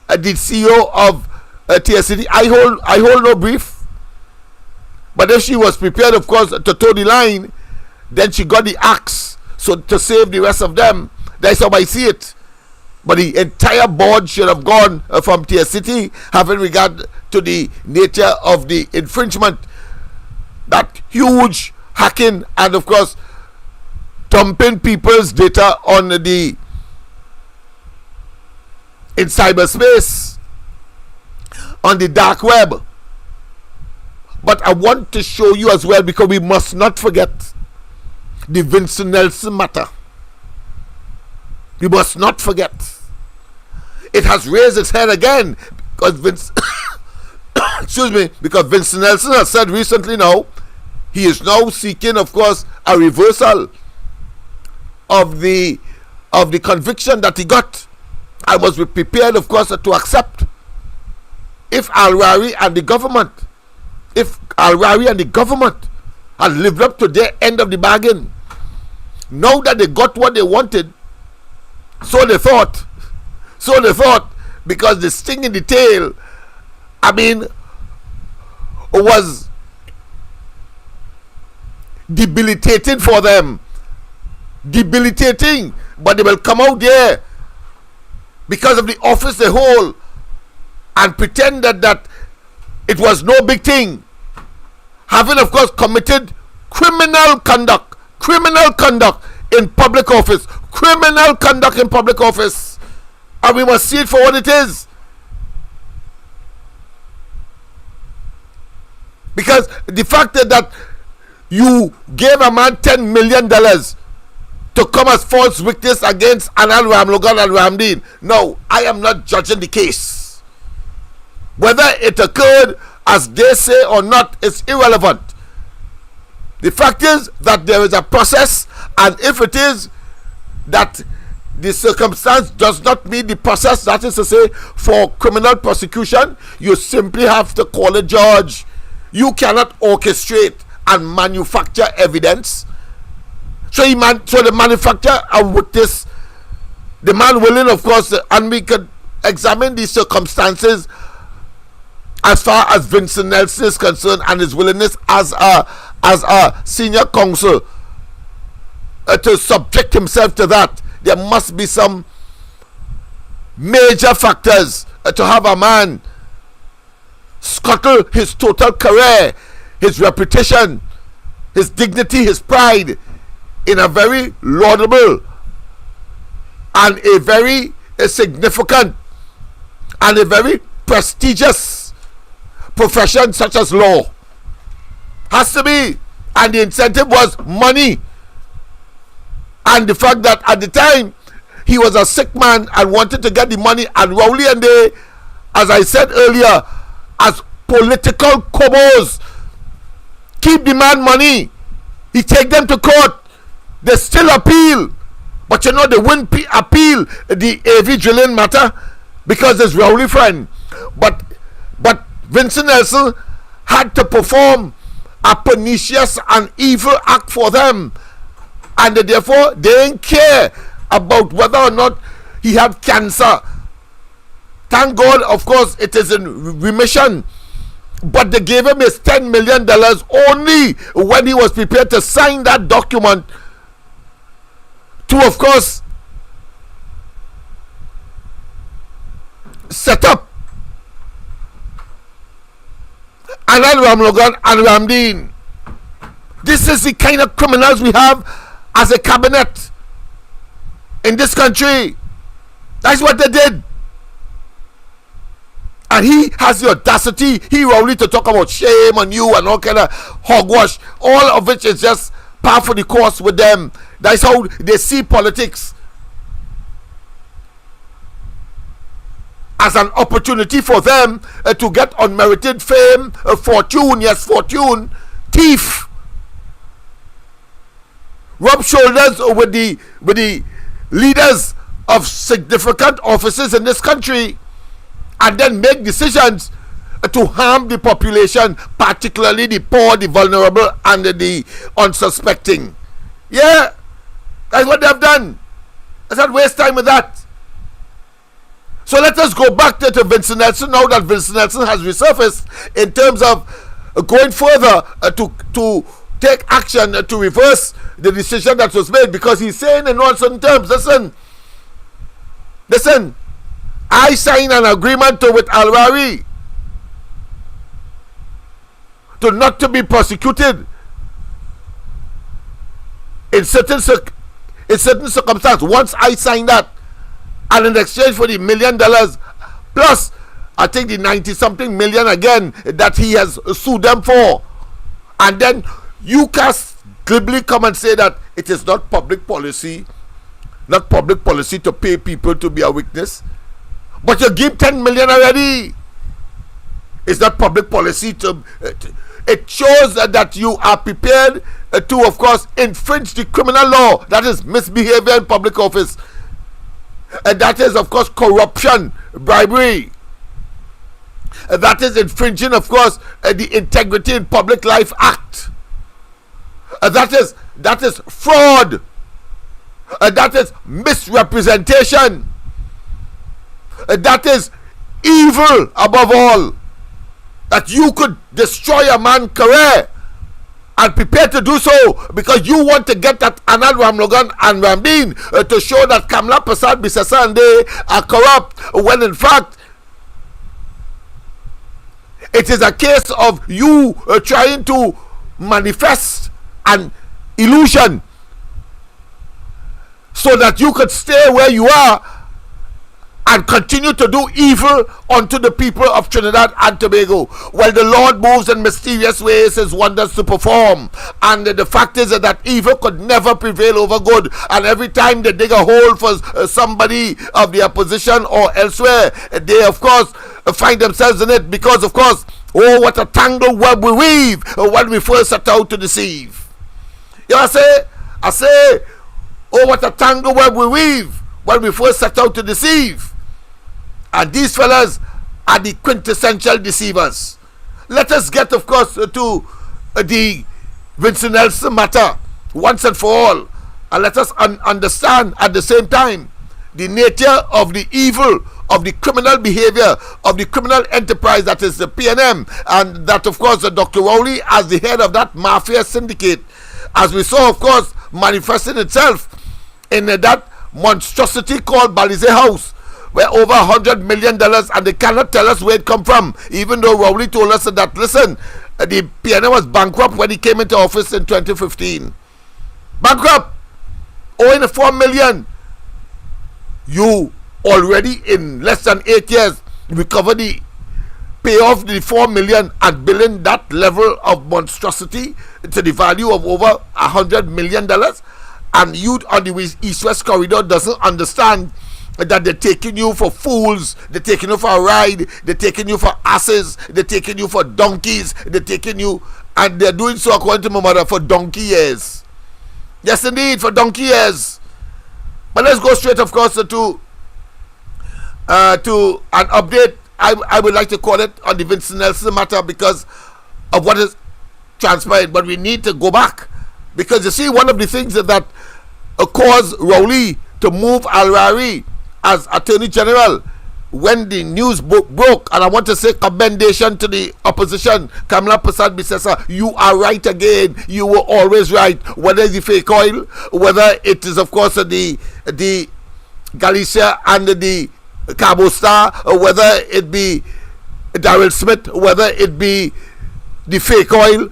Speaker 3: the CEO of TSCD, I hold no brief, but if she was prepared, of course, to toe the line, then she got the axe, so to save the rest of them. That's how I see it. But the entire board should have gone from TSCD, having regard to the nature of the infringement, that huge hacking, and of course dumping people's data on the in cyberspace, on the dark web. But I want to show you as well, because we must not forget the Vincent Nelson matter. We must not forget. It has raised its head again because because Vincent Nelson has said recently now he is now seeking, of course, a reversal of the conviction that he got. I must be prepared, of course, to accept if Al-Rari and the government had lived up to their end of the bargain. Now that they got what they wanted, so they thought, because the sting in the tail, I mean, was debilitating for them. Debilitating. But they will come out there because of the office they hold and pretend that it was no big thing, having, of course, committed criminal conduct in public office. And we must see it for what it is. Because the fact that you gave a man $10 million to come as false witness against Anand Ramlogan and Ramdeen. No, I am not judging the case. Whether it occurred as they say or not is irrelevant. The fact is that there is a process, and if it is that the circumstance does not meet the process, that is to say, for criminal prosecution, you simply have to call a judge. You cannot orchestrate and manufacture evidence. So the manufacturer of witness, the man willing, of course, and we could examine the circumstances as far as Vincent Nelson is concerned, and his willingness as a senior counsel to subject himself to that. There must be some major factors to have a man scuttle his total career, his reputation, his dignity, his pride, in a very laudable and a very significant and a very prestigious profession such as law. Has to be. And the incentive was money, and the fact that at the time he was a sick man and wanted to get the money, and Rowley and they, as I said earlier, as political cobos, keep the man money. He take them to court, they still appeal, but you know they wouldn't appeal the AV drilling matter because it's Rowley friend. But Vincent Nelson had to perform a pernicious and evil act for them, and therefore they didn't care about whether or not he had cancer. Thank God, of course, it is in remission. But they gave him his $10 million only when he was prepared to sign that document to, of course, set up Anand Ramlogan and Ramdeen. This is the kind of criminals we have as a cabinet in this country. That's what they did. And he has the audacity, he Rowley, to talk about shame on you and all kind of hogwash, all of which is just par for the course with them. That's how they see politics, as an opportunity for them to get unmerited fame, fortune, yes, fortune, thief, rub shoulders with the leaders of significant offices in this country, and then make decisions to harm the population, particularly the poor, the vulnerable, and the unsuspecting. Yeah, that's what they've done. Let's not waste time with that. So let us go back to Vincent Nelson now that Vincent Nelson has resurfaced, in terms of going further to take action to reverse the decision that was made, because he's saying in all certain terms, listen, I signed an agreement with Al-Rari to not to be prosecuted in certain circumstances. Once I signed that, and in exchange for the $1 million plus, I think the 90-something million again that he has sued them for, and then you can glibly come and say that it is not public policy to pay people to be a witness, but you give 10 million already. It's not public policy to it shows that you are prepared to, of course, infringe the criminal law. That is misbehavior in public office, and that is, of course, corruption, bribery. That is infringing, of course, the Integrity in Public Life Act. That is fraud. That is misrepresentation. That is evil above all. That you could destroy a man's career and prepare to do so because you want to get that Anand Ramlogan and Ramdeen to show that Kamla Prasad Bisesa and they are corrupt, when in fact it is a case of you trying to manifest an illusion so that you could stay where you are and continue to do evil unto the people of Trinidad and Tobago. Well, the Lord moves in mysterious ways, his wonders to perform, and the fact is that evil could never prevail over good, and every time they dig a hole for somebody of the opposition or elsewhere, they of course find themselves in it, because of course, oh, what a tangled web we weave when we first set out to deceive. You know, I say, oh, what a tangled web we weave when we first set out to deceive. And these fellas are the quintessential deceivers. Let us get, of course, to the Vincent Nelson matter once and for all. And let us understand at the same time the nature of the evil, of the criminal behavior, of the criminal enterprise that is the PNM. And that, of course, Dr. Rowley, as the head of that mafia syndicate, as we saw, of course, manifesting itself in that monstrosity called Balize House, where over $100 million, and they cannot tell us where it come from, even though Rowley told us that, listen, the PNM was bankrupt when he came into office in 2015. Bankrupt, owing $4 million. You already in less than 8 years recover the pay off the $4 million and billing that level of monstrosity to the value of over $100 million, and you on the east-west corridor doesn't understand that they're taking you for fools, they're taking you for a ride, they're taking you for asses, they're taking you for donkeys, they're taking you, and they're doing so, according to my mother, for donkey years. Yes, indeed, for donkey years. But let's go straight, of course, to an update, I would like to call it, on the Vincent Nelson matter, because of what has transpired. But we need to go back, because you see, one of the things that caused Rowley to move Al-Rari as Attorney General when the news broke, and I want to say commendation to the opposition, Kamla Prasad Bisesa, you are right again, you were always right, whether it's the fake oil, whether it is, of course, the Galicia and the Cabo Star, or whether it be Daryl Smith, whether it be the fake oil,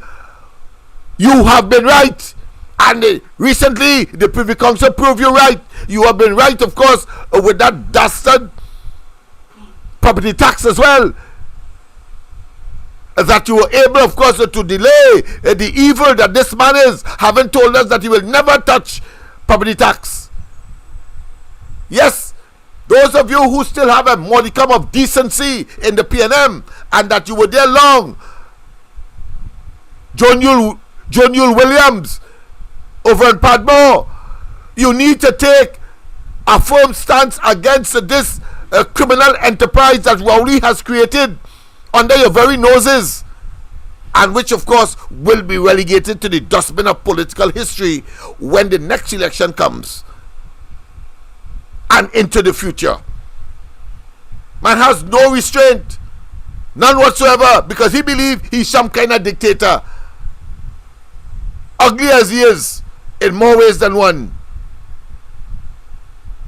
Speaker 3: you have been right. And recently, the Privy Council proved you right. You have been right, of course, with that dastard property tax as well. That you were able, of course, to delay the evil that this man is, having told us that he will never touch property tax. Yes, those of you who still have a modicum of decency in the PNM, and that you were there long, John Yule Williams over in Padmore, you need to take a firm stance against this criminal enterprise that Rowley has created under your very noses, and which of course will be relegated to the dustbin of political history when the next election comes and into the future. Man has no restraint, none whatsoever, because he believes he's some kind of dictator, ugly as he is in more ways than one.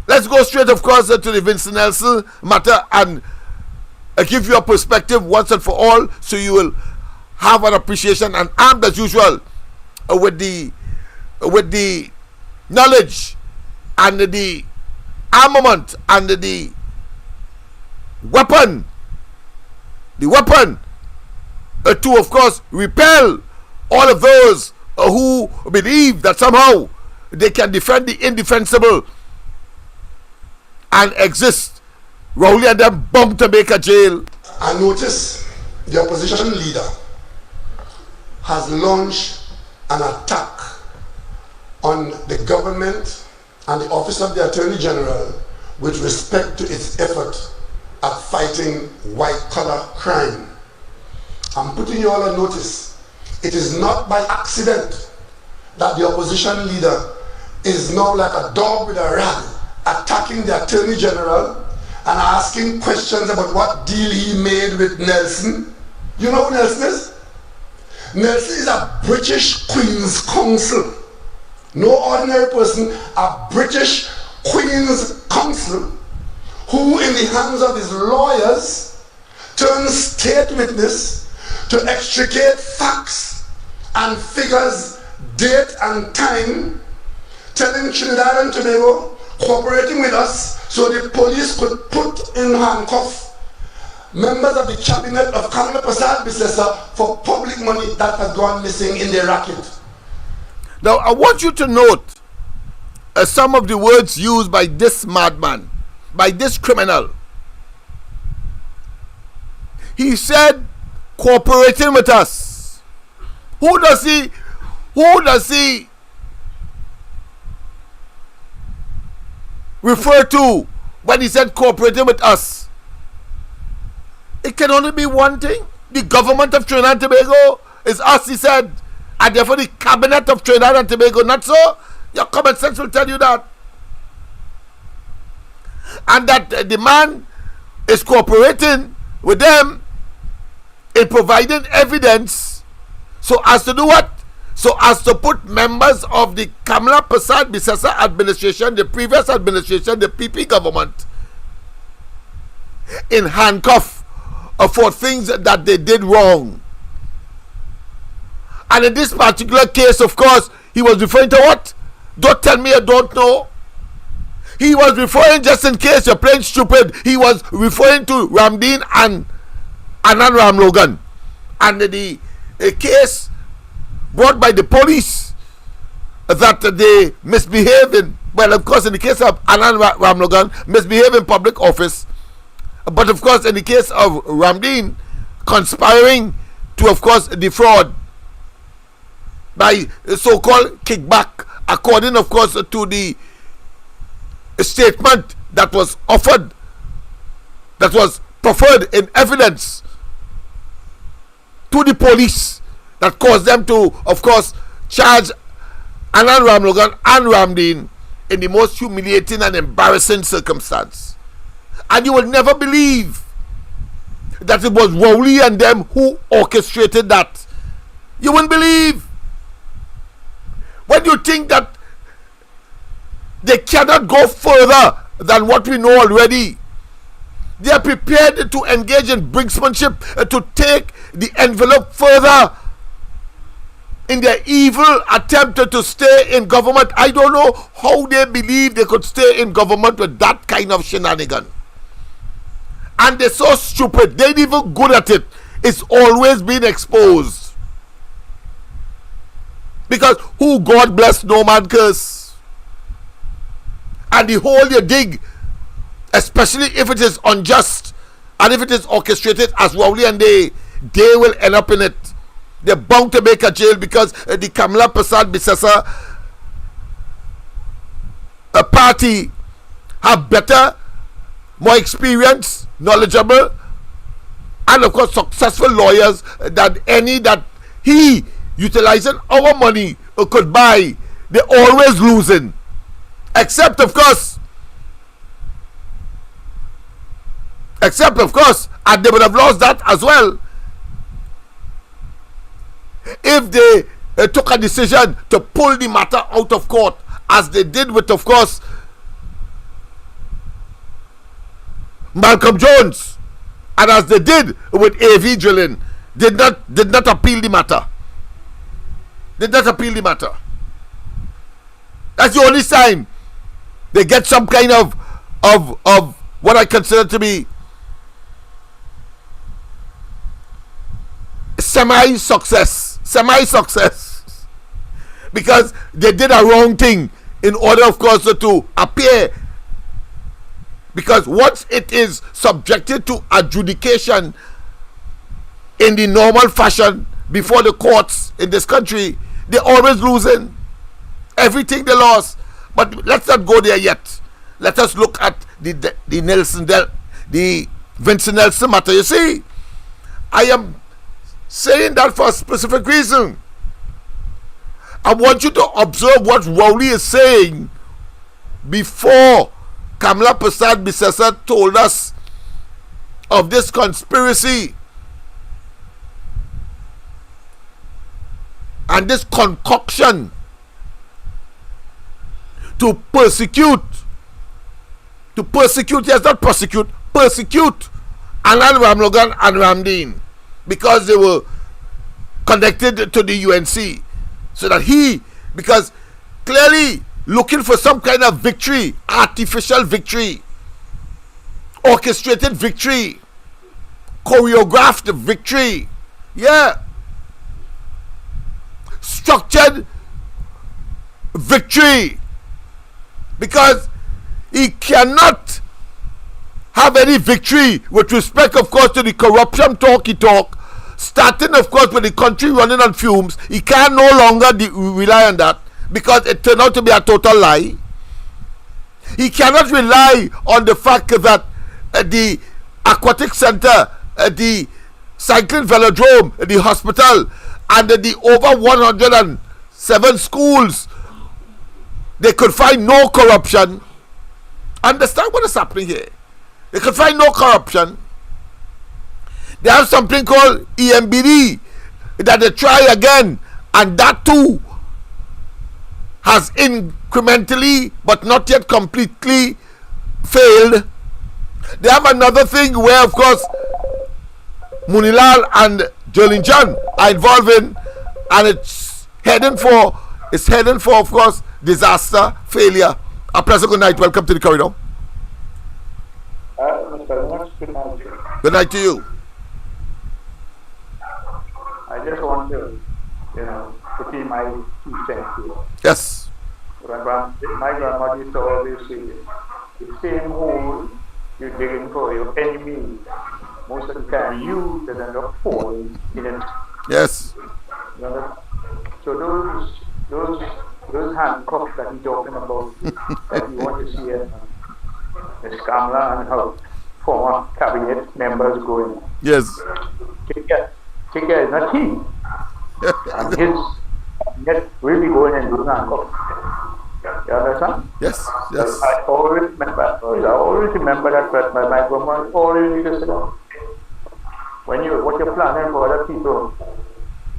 Speaker 3: Let's go straight, of course, to the Vincent Nelson matter and give you a perspective once and for all, so you will have an appreciation and armed as usual with the knowledge and the armament and the weapon to, of course, repel all of those who believe that somehow they can defend the indefensible and exist. Rowley and them bombed Tobago jail.
Speaker 2: I notice the opposition leader has launched an attack on the government and the office of the Attorney General with respect to its effort at fighting white-collar crime. I'm putting you all on notice. It is not by accident that the opposition leader is now like a dog with a rag, attacking the Attorney General and asking questions about what deal he made with Nelson. You know who Nelson is? Nelson is a British Queen's Counsel. No ordinary person, a British Queen's Counsel, who in the hands of his lawyers turns state witness to extricate facts and figures, date and time, telling Trinidad and Tobago, cooperating with us, so the police could put in handcuff members of the cabinet of Kamala Prasad Bissessa for public money that has gone missing in the racket.
Speaker 3: Now, I want you to note some of the words used by this madman, by this criminal. He said, cooperating with us. Who does he refer to when he said cooperating with us? It can only be one thing. The government of Trinidad and Tobago is us, he said, and therefore the cabinet of Trinidad and Tobago. Not so? Your common sense will tell you that. And that the man is cooperating with them in providing evidence so as to do what? So as to put members of the Kamala Prasad Bissessa administration, the previous administration, the PP government, in handcuff for things that they did wrong. And in this particular case, of course, he was referring to what? Don't tell me I don't know. He was referring, just in case you're playing stupid, he was referring to Ramdeen and Anand Ramlogan, and the case brought by the police that they misbehave in, well, of course, in the case of Anand Ramlogan, misbehave in public office, but of course, in the case of Ramdeen, conspiring to, of course, defraud by so-called kickback, according, of course, to the statement that was offered, that was proffered in evidence to the police, that caused them to, of course, charge Anand Ramlogan and Ramdeen in the most humiliating and embarrassing circumstance. And you will never believe that it was Rowley and them who orchestrated that. You won't believe. When you think that they cannot go further than what we know already, they are prepared to engage in brinksmanship, to take the envelope further in their evil attempt to stay in government. I don't know how they believe they could stay in government with that kind of shenanigan. And they're so stupid, they ain't even good at it. It's always been exposed. Because who God bless, no man curse. And the hole you dig, especially if it is unjust and if it is orchestrated as Rowley and they will end up in it. They're bound to make a jail because the Kamala Prasad Bisesa a party have better, more experience, knowledgeable, and of course successful lawyers than any that he utilizing our money could buy. They're always losing, except of course, and they would have lost that as well if they took a decision to pull the matter out of court, as they did with, of course, Malcolm Jones, and as they did with AV drilling. Did not appeal the matter. Did not appeal the matter. That's the only time they get some kind of what I consider to be semi-success, because they did a wrong thing in order, of course, to appear. Because once it is subjected to adjudication in the normal fashion before the courts in this country, they're always losing everything they lost. But let's not go there yet. Let us look at the Vincent Nelson matter. You see, I am saying that for a specific reason. I want you to observe what Rowley is saying before Kamala Prasad Bisesa told us of this conspiracy and this concoction to persecute, yes, not prosecute, persecute Alan Ramlogan and Ramdeen, because they were connected to the UNC, so that because clearly looking for some kind of victory, artificial victory, orchestrated victory, choreographed victory, structured victory, because he cannot have any victory with respect, of course, to the corruption talk he talk, starting, of course, with the country running on fumes. He can no longer rely on that, because it turned out to be a total lie. He cannot rely on the fact that the aquatic center, the cycling velodrome, the hospital, and the over 107 schools, they could find no corruption. Understand what is happening here? They could find no corruption. They have something called EMBD that they try again, and that too has incrementally but not yet completely failed. They have another thing where, of course, Munilal and Jolinjan are involved in, and it's heading for, of course, disaster, failure. A pleasant good night. Welcome to the corridor.
Speaker 7: Mr. Lennox, good night.
Speaker 3: Good night to you.
Speaker 7: I just want to, put in my 2 cents here.
Speaker 3: Yes.
Speaker 7: My grandmother used to always say, the same hole you're digging for your enemy, most of the time you that end up falling in it.
Speaker 3: Yes.
Speaker 7: So those handcuffs that you're talking about, that you want to see Ms. Kamala and her former cabinet members going.
Speaker 3: Yes.
Speaker 7: Take care is not he. And his cabinet will be going and doing handcuffs. You understand?
Speaker 3: Yes.
Speaker 7: I always remember that, but my grandma always used to say, what you're planning for other people,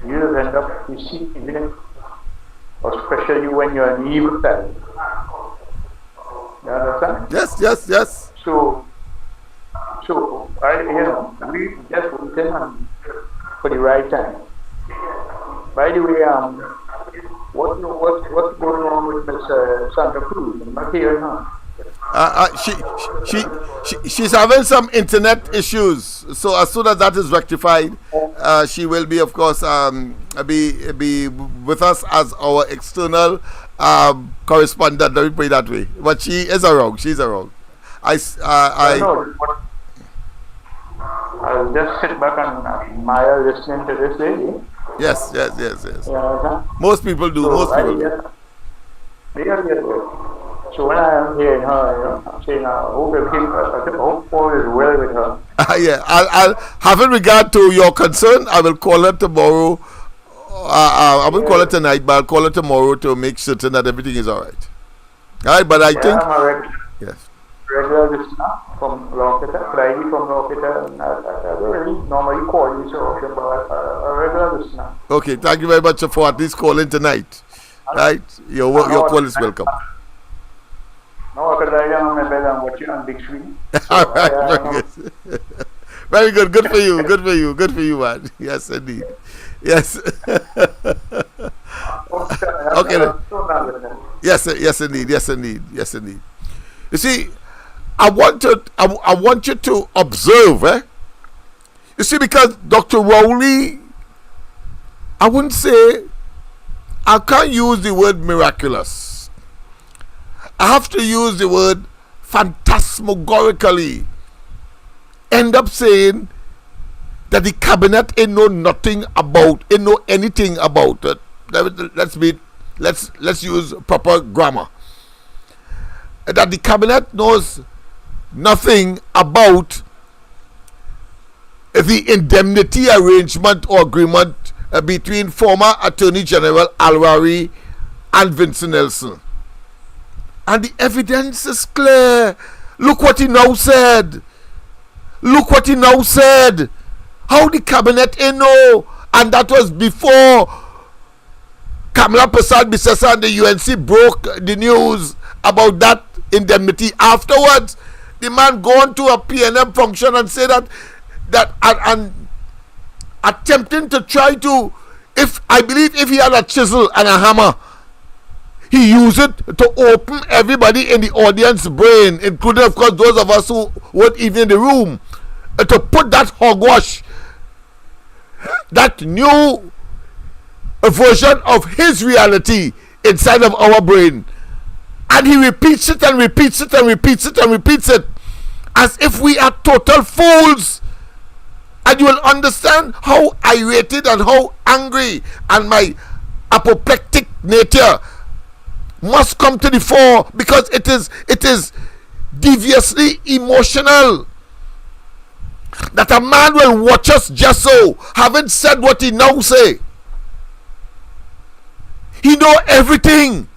Speaker 7: you will end up receiving it, especially when you're an evil child. You understand?
Speaker 3: Yes.
Speaker 7: So we just waiting for the right time. By the way, what's going on with Miss Santa Cruz? I'm not hearing her.
Speaker 3: She's having some internet issues. So as soon as that is rectified, she will be, of course, be with us as our external correspondent. Let me put it that way. But she is around. She's around.
Speaker 7: I'll just sit back and admire listening to this lady.
Speaker 3: Yes.
Speaker 7: Yeah,
Speaker 3: Most people do.
Speaker 7: So when I am hearing her, I'm saying, I hope all is well with her.
Speaker 3: Yeah, I'll having regard to your concern, I will call her tomorrow. I will call her tonight, but I'll call her tomorrow to make certain that everything is all right. All right, but I think
Speaker 7: I'm a
Speaker 3: yes.
Speaker 7: Regular listener from Locketa, Friday from Locketa, and I don't really normally call you so often, but a regular listener.
Speaker 3: Okay, thank you very much for at least calling tonight. Right, your call is welcome.
Speaker 7: No, I could lie down on my bed and watch you on big screen.
Speaker 3: All right, very good. Good for you, man. Yes, indeed. Yes. Okay. Yes, indeed. You see, I want you to observe. You see, because Dr. Rowley, I wouldn't say, I can't use the word miraculous. I have to use the word phantasmagorically. End up saying that the cabinet ain't know anything about it. Let's use proper grammar. That the cabinet knows nothing about the indemnity arrangement or agreement between former Attorney General Al-Rari and Vincent Nelson. And the evidence is clear. Look what he now said. How the cabinet know, and that was before Kamala Prasad Bisesa and the UNC broke the news about that indemnity. Afterwards, the man gone to a PNM function and say that and attempting to try to, if he had a chisel and a hammer, he used it to open everybody in the audience brain, including of course those of us who weren't even in the room, to put that hogwash, that new version of his reality inside of our brain. And he repeats it and repeats it as if we are total fools. And you will understand how irritated and how angry and my apoplectic nature must come to the fore, because it is deviously emotional that a man will watch us just so, having said what he now say. He know everything.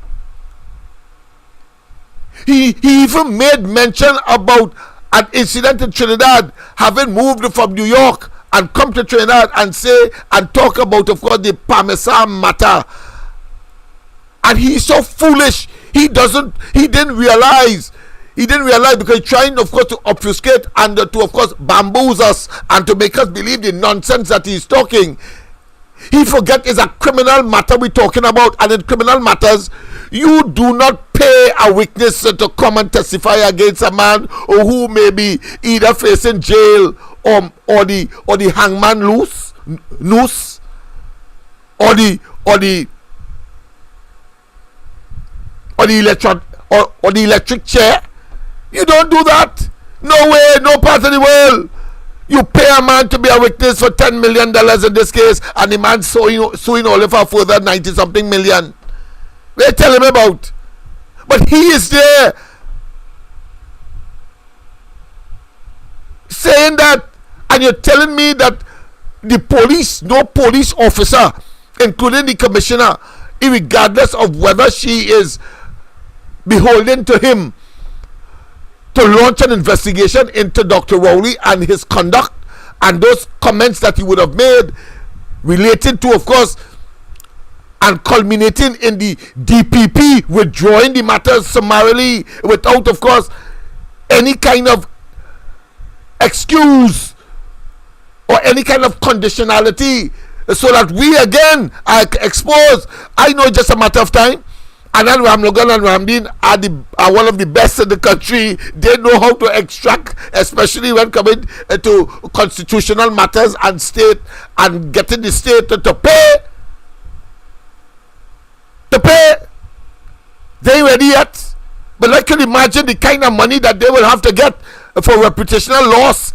Speaker 3: He even made mention about an incident in Trinidad, having moved from New York and come to Trinidad and say and talk about, of course, the Parmesan matter. And he's so foolish. He didn't realize because he's trying, of course, to obfuscate and to, of course, bamboozle us and to make us believe the nonsense that he's talking. He forget it's a criminal matter we're talking about, and in criminal matters, you do not pay a witness to come and testify against a man who may be either facing jail or the hangman noose or the electric chair. You don't do that. No way, no part of the world. You pay a man to be a witness for $10 million in this case, and the man suing only for further 90-something million. What are you telling me about? But he is there saying that, and you're telling me that the police, no police officer, including the commissioner, regardless of whether she is beholden to him, to launch an investigation into Dr. Rowley and his conduct and those comments that he would have made relating to, of course, and culminating in the DPP withdrawing the matter summarily without, of course, any kind of excuse or any kind of conditionality, so that we again are exposed. I know it's just a matter of time. Anand Ramlogan and Ramdeen are one of the best in the country. They know how to extract, especially when coming to constitutional matters and state, and getting the state to pay. They ain't ready yet. But I can imagine the kind of money that they will have to get for reputational loss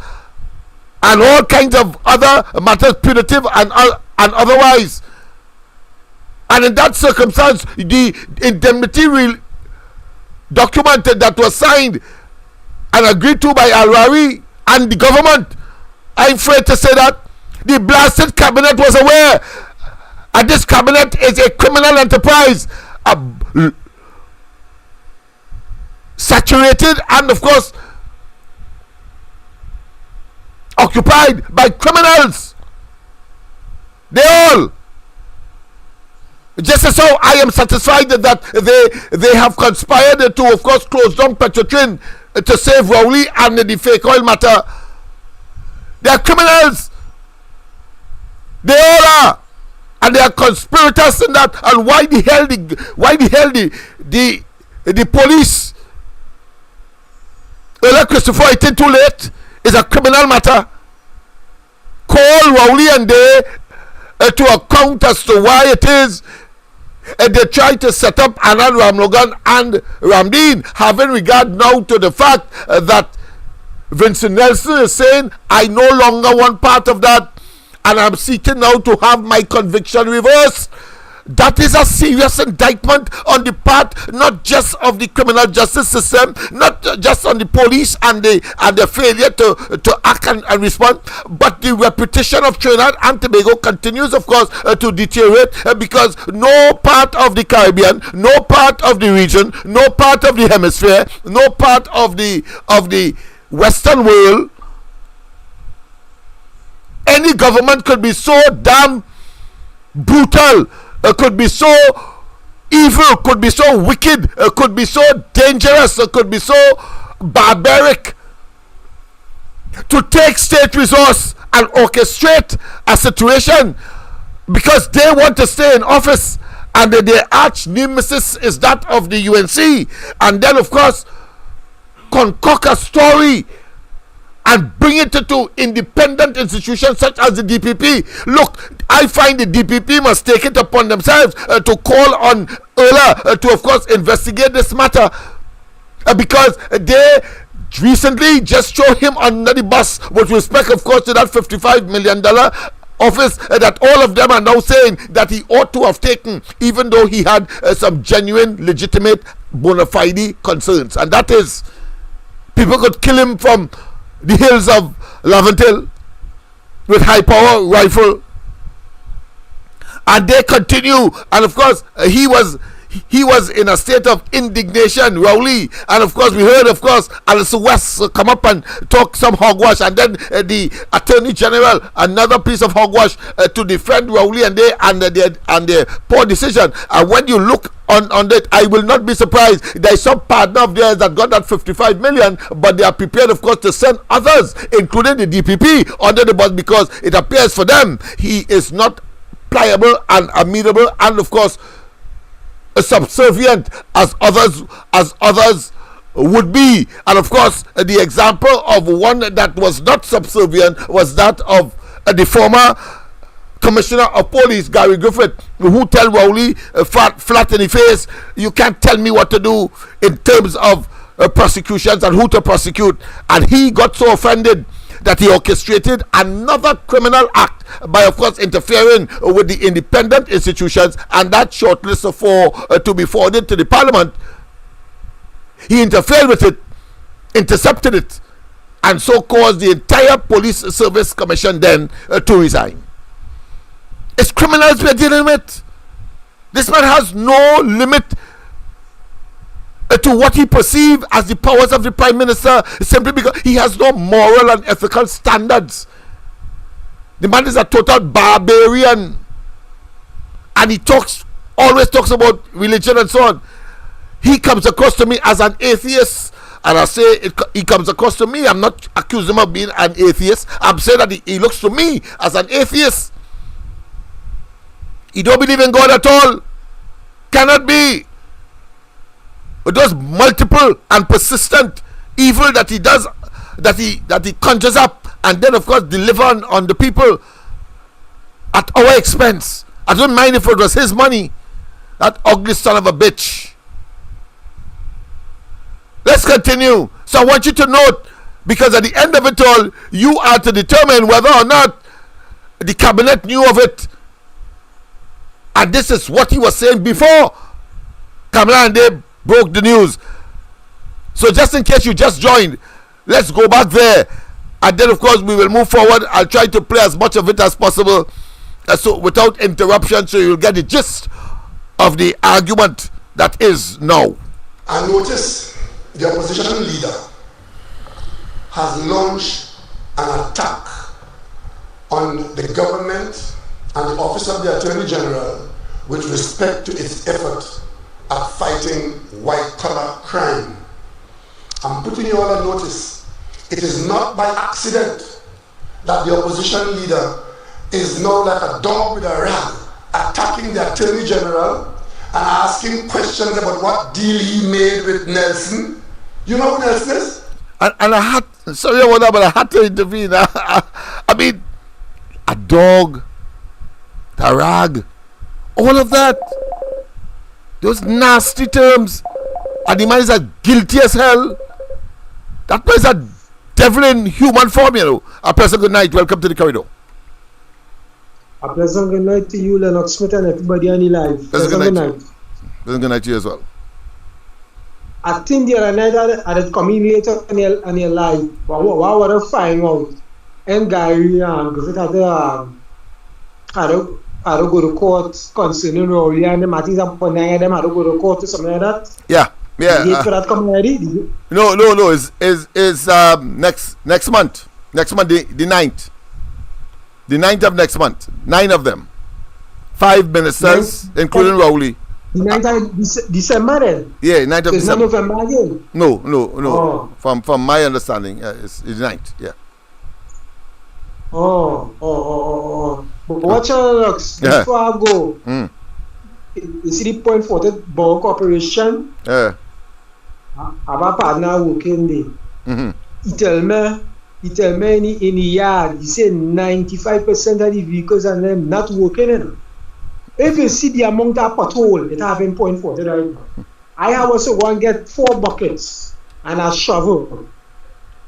Speaker 3: and all kinds of other matters, punitive and otherwise. And in that circumstance, the indemnity document that was signed and agreed to by Al-Rawi and the government, I'm afraid to say that the blasted cabinet was aware, and this cabinet is a criminal enterprise, saturated and of course occupied by criminals. They all, just as how I am satisfied that they have conspired to of course close down Petrotrin to save Rowley and the fake oil matter. They are criminals. They all are, and they are conspirators in that. And why the hell the police elect Christopher it too late is a criminal matter. Call Rowley and they to account as to why it is. And they try to set up Anand Ramlogan and Ramdeen, having regard now to the fact that Vincent Nelson is saying, I no longer want part of that, and I'm seeking now to have my conviction reversed. That is a serious indictment on the part not just of the criminal justice system, not just on the police and the failure to act and respond, but the reputation of Trinidad and Tobago continues of course to deteriorate because no part of the Caribbean, no part of the region, no part of the hemisphere, no part of the Western world, any government could be so damn brutal, could be so evil, could be so wicked, could be so dangerous, could be so barbaric to take state resource and orchestrate a situation because they want to stay in office, and their arch nemesis is that of the UNC, and then of course concoct a story and bring it to independent institutions such as the DPP. Look, I find the DPP must take it upon themselves to call on Ola to of course investigate this matter because they recently just threw him under the bus with respect of course to that $55 million office that all of them are now saying that he ought to have taken, even though he had some genuine legitimate bona fide concerns, and that is people could kill him from the hills of Laventil with high power rifle, and they continue. And of course he was in a state of indignation, Rowley, and of course we heard of course Alice West come up and talk some hogwash, and then the Attorney General another piece of hogwash to defend Rowley and their poor decision. And when you look on that, I will not be surprised there is some partner of theirs that got that 55 million, but they are prepared of course to send others including the DPP under the bus because it appears for them he is not pliable and amenable and of course subservient as others would be. And of course the example of one that was not subservient was that of the former Commissioner of Police Gary Griffith, who tell Rowley flat in the face, you can't tell me what to do in terms of prosecutions and who to prosecute. And he got so offended that he orchestrated another criminal act by of course interfering with the independent institutions, and that shortlist for to be forwarded to the Parliament, he interfered with it, intercepted it, and so caused the entire Police Service Commission then to resign. It's criminals we're dealing with. This man has no limit to what he perceives as the powers of the Prime Minister simply because he has no moral and ethical standards. The man is a total barbarian, and he always talks about religion and so on. He comes across to me as an atheist, and I say he comes across to me, I'm not accusing him of being an atheist, I'm saying that he looks to me as an atheist. He don't believe in God at all. Cannot be. with those multiple and persistent evil that he does, that he conjures up, and then of course deliver on the people at our expense. I don't mind if it was his money. That ugly son of a bitch. Let's continue. So I want you to note, because at the end of it all, you are to determine whether or not the cabinet knew of it. And this is what he was saying before Kamala and they broke the news. So just in case you just joined, let's go back there, and then of course we will move forward. I'll try to play as much of it as possible, so without interruption, so you'll get the gist of the argument that is now.
Speaker 2: I notice the opposition leader has launched an attack on the government and the office of the Attorney General with respect to its effort at fighting white-collar crime. I'm putting you all on notice. It is not by accident that the opposition leader is now like a dog with a rag, attacking the Attorney General and asking questions about what deal he made with Nelson. You know who Nelson is?
Speaker 3: And I had, sorry about that, but I had to intervene. I mean, a dog, a rag, all of that, those nasty terms, and the man is as guilty as hell. That man is a devil in human form, you know. A pleasant good night. Welcome to the corridor.
Speaker 8: A pleasant good night to you, Lennox Smith, and everybody on the live.
Speaker 3: Pleasant good night. Pleasant good night to you as well.
Speaker 8: I think the other night I had come in later on your live. What would I find out? And Gary, because it had I don't go to court concerning Rowley and the matters upon them. I don't go to court or something like that.
Speaker 3: Yeah.
Speaker 8: Date for that come already?
Speaker 3: No. Is next month. Next month, the 9th. The 9th of next month. 9 of them. 5 ministers, including Rowley.
Speaker 8: The 9th of December then?
Speaker 3: Yeah, 9th of
Speaker 8: December. It's not November again?
Speaker 3: No.
Speaker 8: Oh.
Speaker 3: From my understanding, it's the 9th. Yeah.
Speaker 8: Oh. But watch out, Lux. Before I go, you see the point for the Bow Corporation?
Speaker 3: Yeah.
Speaker 8: I have a partner working there. He tell me in the yard, he say 95% of the vehicles are them not working in. If you see the amount of pothole that have in point for right now, I also want to get 4 buckets and a shovel.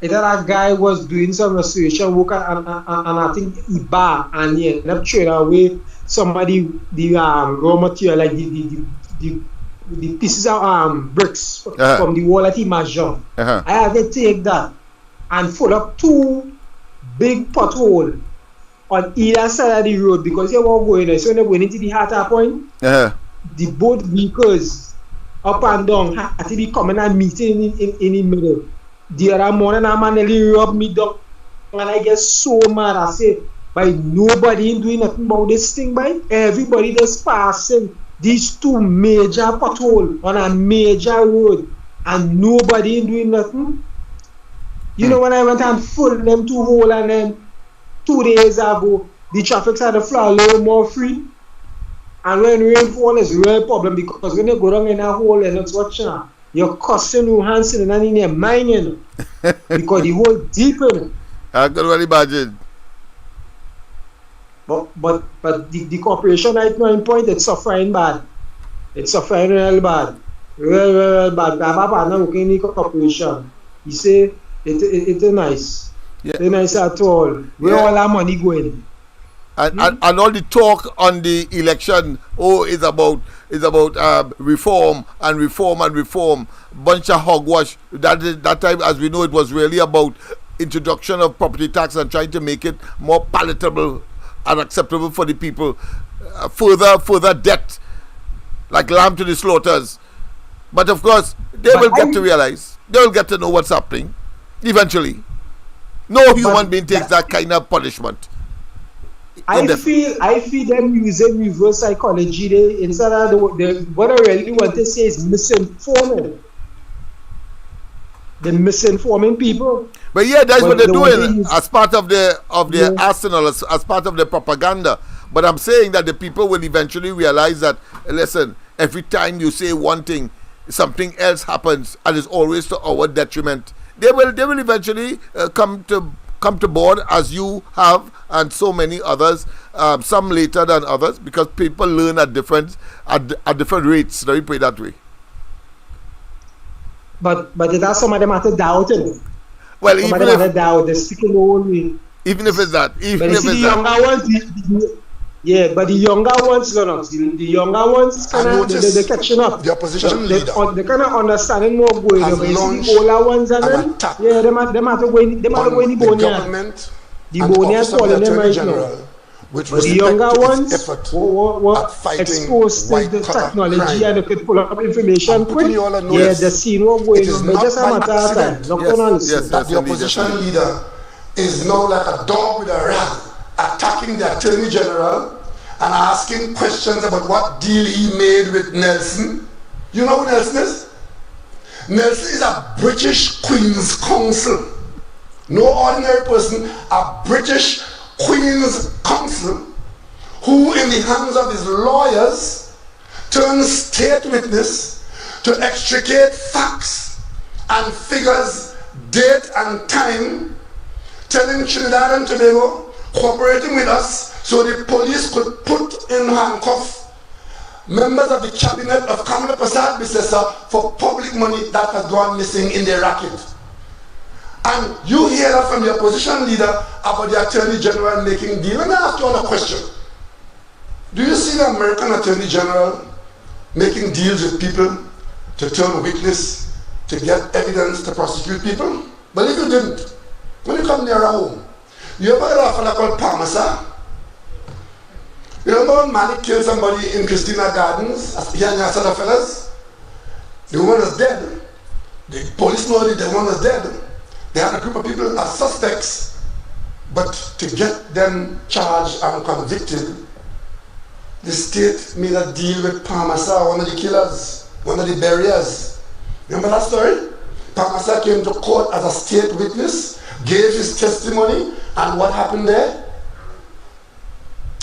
Speaker 8: And that guy was doing some restoration work and I think he bar and he ended up throwing away somebody the raw material, like the pieces of bricks from the wall that he measured. I had to take that and fill up 2 big potholes on either side of the road because they were going there. So when they went into the Hatter point, the both vehicles up and down had to be coming and meeting in the middle. The other morning, a man nearly rubbed me down, and I get so mad. I say, by nobody ain't doing nothing about this thing, by everybody just passing these 2 major potholes on a major road, and nobody ain't doing nothing. You know, when I went and filled them 2 holes, and then 2 days ago, the traffic started to flow a little more free. And when rainfall is a real problem because when you go down in a hole and it's watching, you're cussing your hands and in your mind, you know, because the hole deep in it.
Speaker 3: I can really imagine.
Speaker 8: But the corporation right now in point, it's suffering bad. It's suffering real bad. Real bad. I have a partner working in the corporation. He say it's nice. Yeah. It's nice at all. Where all our money going?
Speaker 3: And all the talk on the election, is about reform. Bunch of hogwash. That time, as we know, it was really about introduction of property tax and trying to make it more palatable and acceptable for the people. Further debt, like lamb to the slaughters. But of course, they will get to realize. They will get to know what's happening eventually. No human being takes that kind of punishment.
Speaker 8: I feel them using reverse psychology there instead of what I really want to say is misinforming. They're misinforming people.
Speaker 3: But yeah, that's what they're doing as part of their arsenal, as part of their propaganda. But I'm saying that the people will eventually realize that, listen, every time you say one thing, something else happens, and it's always to our detriment. They will eventually come to board, as you have and so many others, some later than others, because people learn at different rates. Let me put it that way.
Speaker 8: But it has some of them at a doubt.
Speaker 3: Well,
Speaker 8: some of them at a doubt, they're sticking only.
Speaker 3: Even if it's that,
Speaker 8: but you see the younger ones, yeah, but the younger ones, Lennox, the younger ones, they're catching up.
Speaker 2: The opposition leader,
Speaker 8: they kind of understanding more going on. But you see the older ones and them, yeah, they might go in the Bonia. The Bonia calling them right now.
Speaker 2: Which
Speaker 8: but the younger ones were exposed to the technology and they could pull up information quick. Yeah, the scene was going on. But just a matter of time.
Speaker 2: That the opposition leader is now like a dog with a rag, attacking the Attorney General and asking questions about what deal he made with Nelson. You know who Nelson is? Nelson is a British Queen's Counsel. No ordinary person, a British Queen's Counsel who in the hands of his lawyers turns state witness to extricate facts and figures, date and time, telling Trinidad and Tobago, cooperating with us so the police could put in handcuff members of the cabinet of Kamala Prasad Bissessa for public money that has gone missing in their racket. And you hear that from the opposition leader about the Attorney General making deal. Let me ask you another question. Do you see the American Attorney General making deals with people to turn witness, to get evidence to prosecute people? But if you didn't, when you come near home, you ever heard of a fellow called Parmesan? You remember when Malik killed somebody in Christina Gardens, here in Yasada fellas? The woman was dead. The police know that the woman was dead. They had a group of people as suspects, but to get them charged and convicted, the state made a deal with Parmesan, one of the killers, one of the buriers. Remember that story? Parmesan came to court as a state witness, gave his testimony, and what happened there?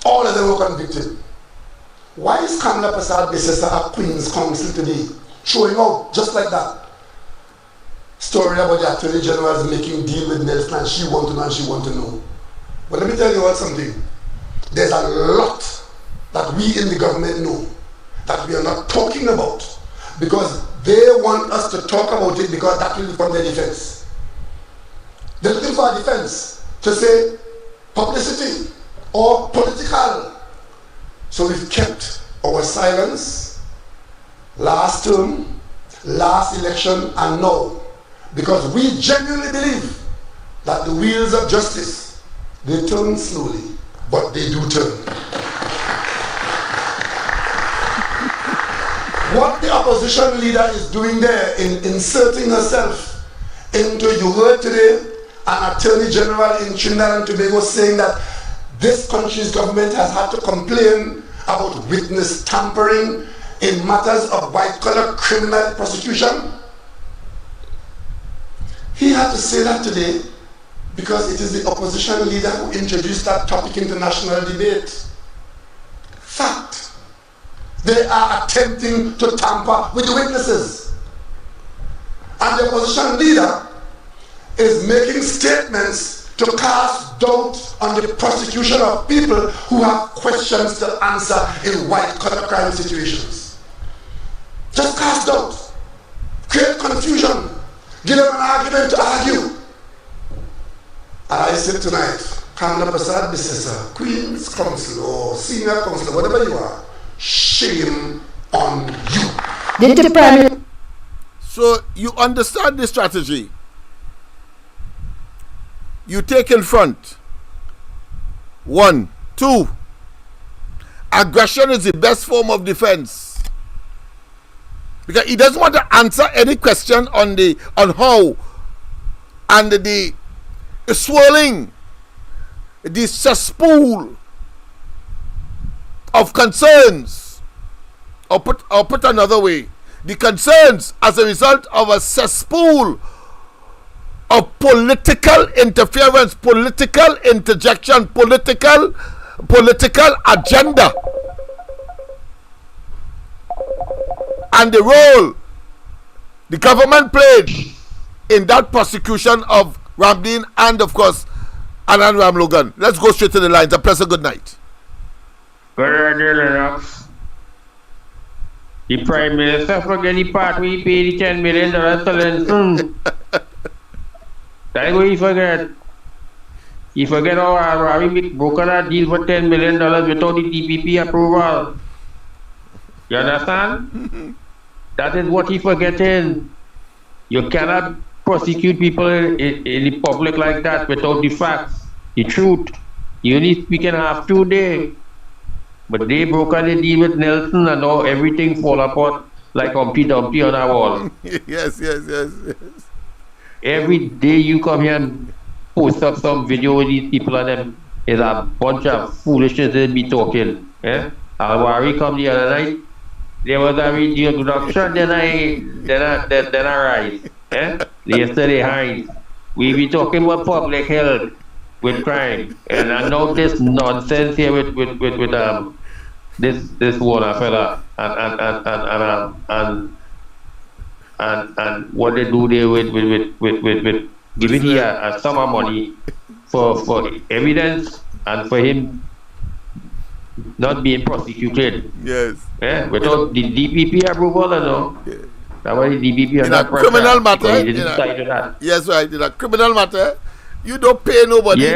Speaker 2: All of them were convicted. Why is Kamala Prasad Bissessa a Queen's Counsel today? Showing out just like that. Story about the Attorney General is making deal with Nelson and she want to know and she want to know. But let me tell you what something. There's a lot that we in the government know that we are not talking about because they want us to talk about it because that will become their defense. They're looking for a defense to say publicity or political. So we've kept our silence last term, last election, and now. Because we genuinely believe that the wheels of justice, they turn slowly, but they do turn. What the opposition leader is doing there in inserting herself into, you heard today, an Attorney General in Trinidad and Tobago saying that this country's government has had to complain about witness tampering in matters of white-collar criminal prosecution. He had to say that today because it is the opposition leader who introduced that topic into national debate. Fact. They are attempting to tamper with the witnesses. And the opposition leader is making statements to cast doubt on the prosecution of people who have questions to answer in white-collar crime situations. Just cast doubt. Create confusion. Give them an argument to argue. And I said tonight, Kamala Prasad Bissessa, Queen's Counsel or Senior Counsel, whatever you are, shame on you.
Speaker 3: So you understand the strategy. You take in front. 1, 2. Aggression is the best form of defense. Because he doesn't want to answer any question on how and the swirling, the cesspool of concerns, or put another way, the concerns as a result of a cesspool of political interference, political interjection, political agenda. And the role the government played in that prosecution of Ramdeen and, of course, Anand Ram Logan? Let's go straight to the lines. A pleasant good night.
Speaker 9: Good idea, Lennox. The Prime Minister forget the part we paid the $10 million to Lenson. That's what he forget. He forget how we broken that deal for $10 million without the DPP approval. You understand? That is what he forgetting. You cannot prosecute people in the public like that without the facts, the truth. You only speaking half today. But they broke the deal with Nelson and now everything fall apart like Humpty Dumpty on our wall.
Speaker 3: Yes.
Speaker 9: Every day you come here and post up some video with these people and them is a bunch of foolishness they be talking. Alwari come the other night, there was a reduction, then I rise. Yesterday Hines. We be talking about public health with crime. And I know this nonsense here with this Warner fella and what they do there with giving here a sum of money for evidence and for him not being prosecuted.
Speaker 3: Yes.
Speaker 9: Without the DPP approval, no. Yeah. That was the DPP
Speaker 3: in a criminal matter. Yes, right. In a criminal matter, you don't pay nobody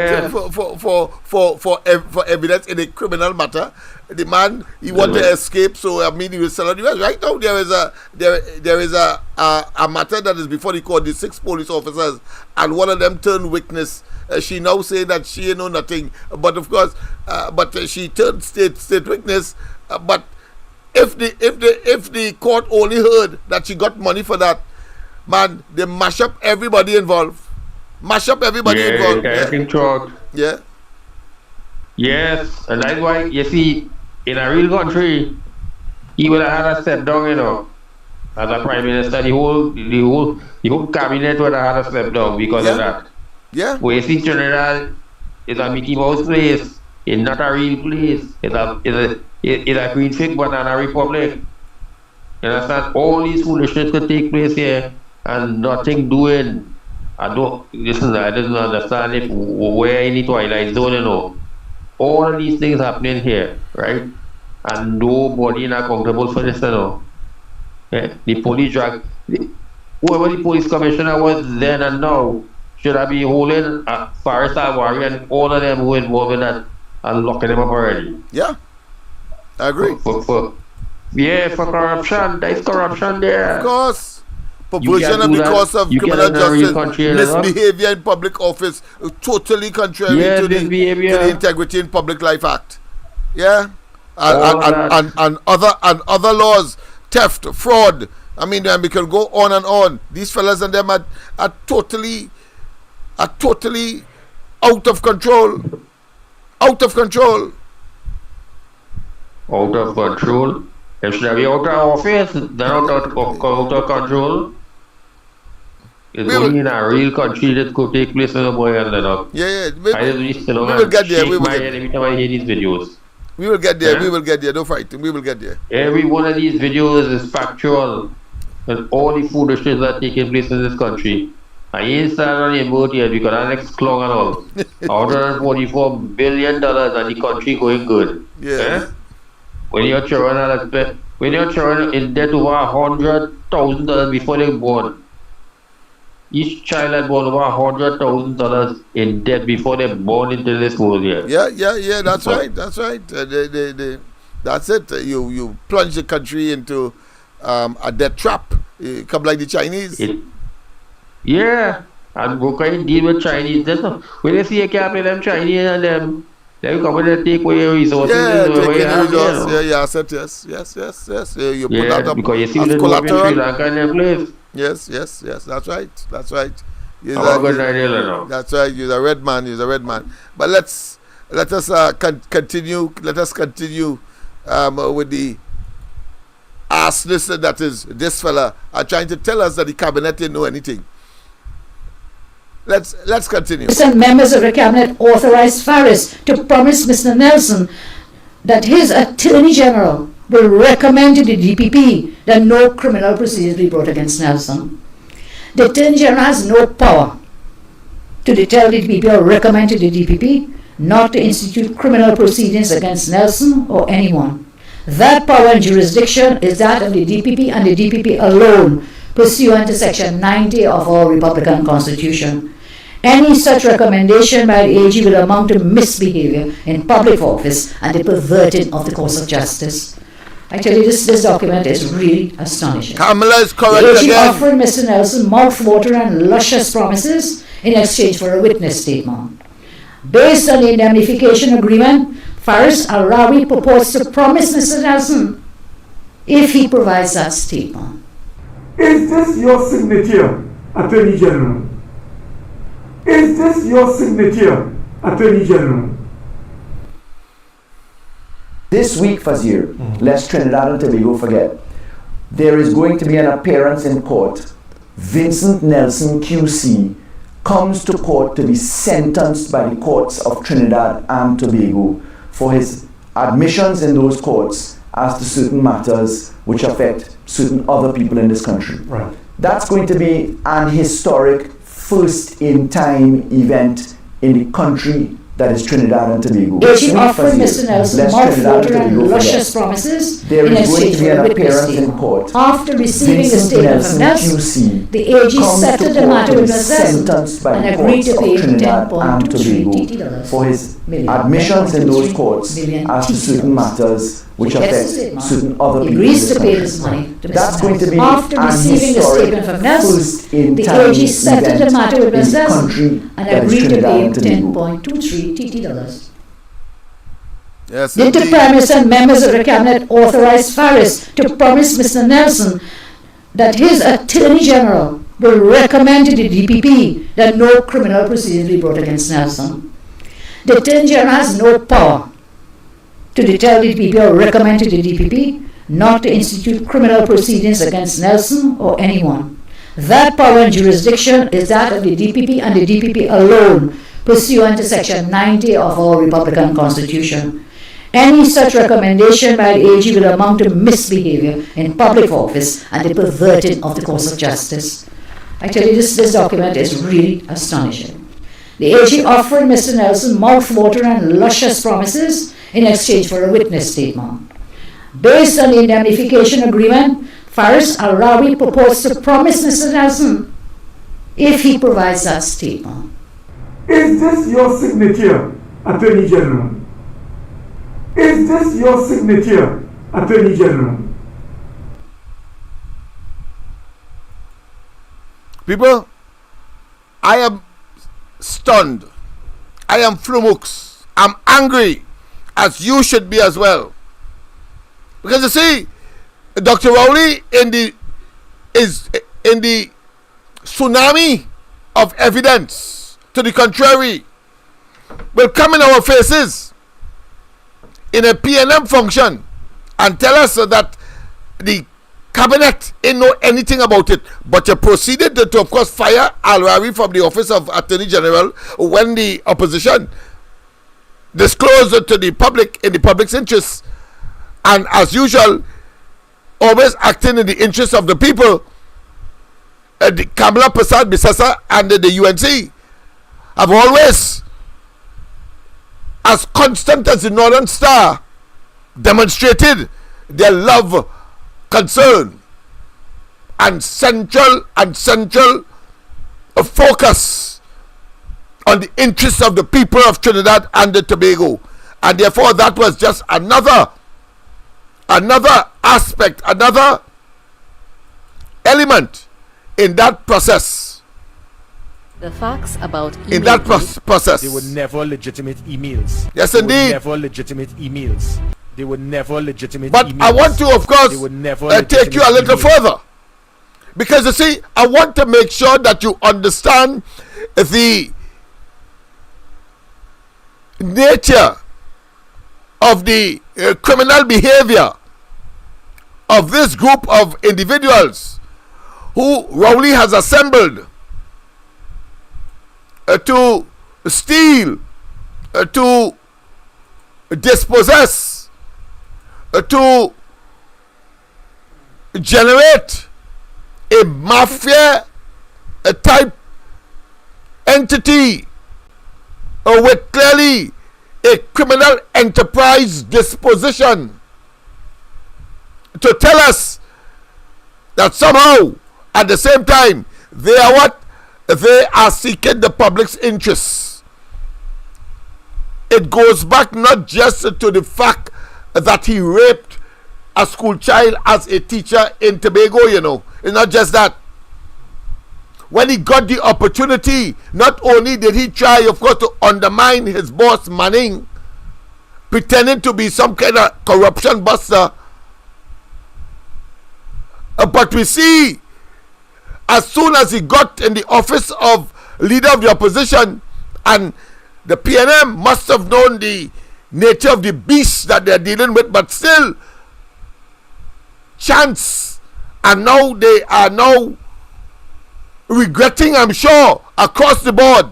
Speaker 3: for evidence in a criminal matter. The man, he want to escape, so I mean he will sell on the rest. Right now there is a matter that is before the court. The 6 police officers and one of them turned witness. She now say that she know nothing, but of course, but she turned state witness. But if the court only heard that she got money for that, man, they mash up everybody involved. Yeah.
Speaker 9: Yes, and that's why you see, in a real country, he would have had a step down, as a prime minister. The whole cabinet would have had a step down because of that.
Speaker 3: Yeah.
Speaker 9: Where you see Trinidad is a Mickey Mouse place. It's not a real place. It's a green fig banana republic. You understand? All these foolishness could take place here and nothing doing. I don't understand where any twilight zone, All of these things happening here, right? And nobody is accountable for this, Yeah? The police whoever the police commissioner was then and now should have been holding Faris Alwari and all of them who were involved in that and locking them up already.
Speaker 3: Yeah, I agree.
Speaker 9: For corruption, there is corruption there.
Speaker 3: Of course. Perversion of the course of criminal justice, misbehavior in public office, totally contrary to the Integrity in Public Life Act. Yeah, and other laws, theft, fraud. I mean, we can go on and on. These fellas and them are totally out of control. Out of control.
Speaker 9: If they be out of office, they're out of control. It's only in a real country that could take place in a boy and Lennox.
Speaker 3: Yeah. We will get there.
Speaker 9: Every time I hear these videos.
Speaker 3: We will get there. We will get there. Don't fight. We will get there.
Speaker 9: Every one of these videos is factual. And all the foolishness that taking place in this country. I ain't started on the boat yet because Alex Klong and all. $144 billion and the country going good.
Speaker 3: Yeah.
Speaker 9: When you're children in debt over $100,000 before they're born. Each child had born over $100,000 in debt before they're born into this world here.
Speaker 3: Yeah. That's right. That's it. You plunge the country into a debt trap. You come like the Chinese.
Speaker 9: And Brooklyn deal with Chinese. When they see a capital, them Chinese and them. They come and take away your resources.
Speaker 3: Yes. You put that up
Speaker 9: because you see
Speaker 3: as
Speaker 9: collateral. Sri Lanka in their place.
Speaker 3: Yes. That's right. That's right. You're a red man. But let us continue. Let us continue with the arseness that is this fella are trying to tell us that the cabinet didn't know anything. Let's continue.
Speaker 10: Some members of the cabinet authorized Faris to promise Mr. Nelson that his Attorney General will recommend to the DPP that no criminal proceedings be brought against Nelson. The Attorney General has no power to tell the DPP or recommend to the DPP not to institute criminal proceedings against Nelson or anyone. That power and jurisdiction is that of the DPP and the DPP alone, pursuant to Section 90 of our Republican Constitution. Any such recommendation by the AG will amount to misbehavior in public office and the perverting of the course of justice. I tell you, this document is really astonishing.
Speaker 3: Kamala is correct
Speaker 10: the AG
Speaker 3: again.
Speaker 10: offered Mr. Nelson mouthwater and luscious promises in exchange for a witness statement. Based on the indemnification agreement, Faris Al-Rawi purports to promise Mr. Nelson if he provides that statement.
Speaker 11: Is this your signature, Attorney General? Is this your signature, Attorney General?
Speaker 12: This week, Fazir, lest Trinidad and Tobago forget, there is going to be an appearance in court. Vincent Nelson QC comes to court to be sentenced by the courts of Trinidad and Tobago for his admissions in those courts as to certain matters which affect certain other people in this country.
Speaker 11: Right.
Speaker 12: That's going to be an historic first-in-time event in the country that is Trinidad and Tobago.
Speaker 10: AG offered Mr. Nelson mouthwater and luscious promises
Speaker 12: there
Speaker 10: in
Speaker 12: is going
Speaker 10: exchange
Speaker 12: to be
Speaker 10: for a
Speaker 12: an
Speaker 10: witness
Speaker 12: appearance in
Speaker 10: statement.
Speaker 12: court.
Speaker 10: After receiving the
Speaker 12: Vincent
Speaker 10: statement from
Speaker 12: Nelson
Speaker 10: Nelson,
Speaker 12: QC
Speaker 10: the AG
Speaker 12: comes
Speaker 10: settled
Speaker 12: to
Speaker 10: the
Speaker 12: court
Speaker 10: matter
Speaker 12: to be
Speaker 10: with Mr.
Speaker 12: sentenced by
Speaker 10: and
Speaker 12: the
Speaker 10: agreed
Speaker 12: courts
Speaker 10: to pay
Speaker 12: of Trinidad and
Speaker 10: $10.23
Speaker 12: Tobago for his
Speaker 10: million,
Speaker 12: admissions in those courts
Speaker 10: million
Speaker 12: as to certain matters which
Speaker 10: He gets
Speaker 12: affect
Speaker 10: the statement.
Speaker 12: certain other
Speaker 10: He
Speaker 12: people in
Speaker 10: agrees
Speaker 12: this
Speaker 10: to pay
Speaker 12: country.
Speaker 10: this money to Mr.
Speaker 12: That's going to be
Speaker 10: After
Speaker 12: an
Speaker 10: receiving the
Speaker 12: historic
Speaker 10: statement from Nelson, the
Speaker 12: first-in-time
Speaker 10: AG settled the
Speaker 12: event
Speaker 10: matter with
Speaker 12: in
Speaker 10: Mr.
Speaker 12: the
Speaker 10: Nelson
Speaker 12: country
Speaker 10: and
Speaker 12: that is
Speaker 10: agreed to
Speaker 12: Trinidad
Speaker 10: pay
Speaker 12: and Tobago.
Speaker 10: $10.23 TT.
Speaker 3: Yes,
Speaker 10: Did the
Speaker 3: indeed.
Speaker 10: Prime Minister and members of the Cabinet authorize Faris to promise Mr. Nelson that his Attorney General will recommend to the DPP that no criminal proceedings be brought against Nelson? The Attorney General has no power to tell the DPP or recommend to the DPP not to institute criminal proceedings against Nelson or anyone. That power and jurisdiction is that of the DPP and the DPP alone, pursuant to Section 90 of our Republican Constitution. Any such recommendation by the AG will amount to misbehavior in public office and the perverting of the course of justice. I tell you, this document is really astonishing. The AG offered Mr. Nelson mouthwater and luscious promises in exchange for a witness statement. Based on the indemnification agreement, Faris Al-Rawi purports to promise Mr. Nelson if he provides that statement.
Speaker 11: Is this your signature, Attorney General? Is this your signature, Attorney General?
Speaker 3: People, I am stunned. I am flummoxed. I'm angry, as you should be as well. Because you see, Dr. Rowley is in the tsunami of evidence to the contrary will come in our faces in a PNM function and tell us that the cabinet ain't know anything about it, but you proceeded to of course fire Al-Rawi from the office of Attorney General when the opposition disclosed to the public in the public's interest, and as usual always acting in the interest of the people. The Kamala Prasad Bisasa and the UNC have always, as constant as the Northern Star, demonstrated their love, concern, and central focus on the interests of the people of Trinidad and Tobago. And therefore that was just another aspect, another element in that process.
Speaker 13: The facts about
Speaker 3: in that process.
Speaker 14: They were never legitimate emails.
Speaker 3: Yes,
Speaker 14: they
Speaker 3: indeed.
Speaker 14: Were never legitimate emails. They were never legitimate
Speaker 3: but
Speaker 14: emails.
Speaker 3: I want to, of course, take you a little further. Because you see, I want to make sure that you understand the nature of the criminal behavior of this group of individuals who Rowley has assembled to steal, to dispossess, to generate a mafia type entity with clearly a criminal enterprise disposition to tell us that somehow at the same time they are what? They are seeking the public's interests. It goes back not just to the fact that he raped a school child as a teacher in Tobago, you know. It's not just that. When he got the opportunity, not only did he try, of course, to undermine his boss, Wanning, pretending to be some kind of corruption buster, but we see, as soon as he got in the office of leader of the opposition, and the PNM must have known the nature of the beast that they're dealing with, but still, chance, and now they are now regretting, I'm sure, across the board,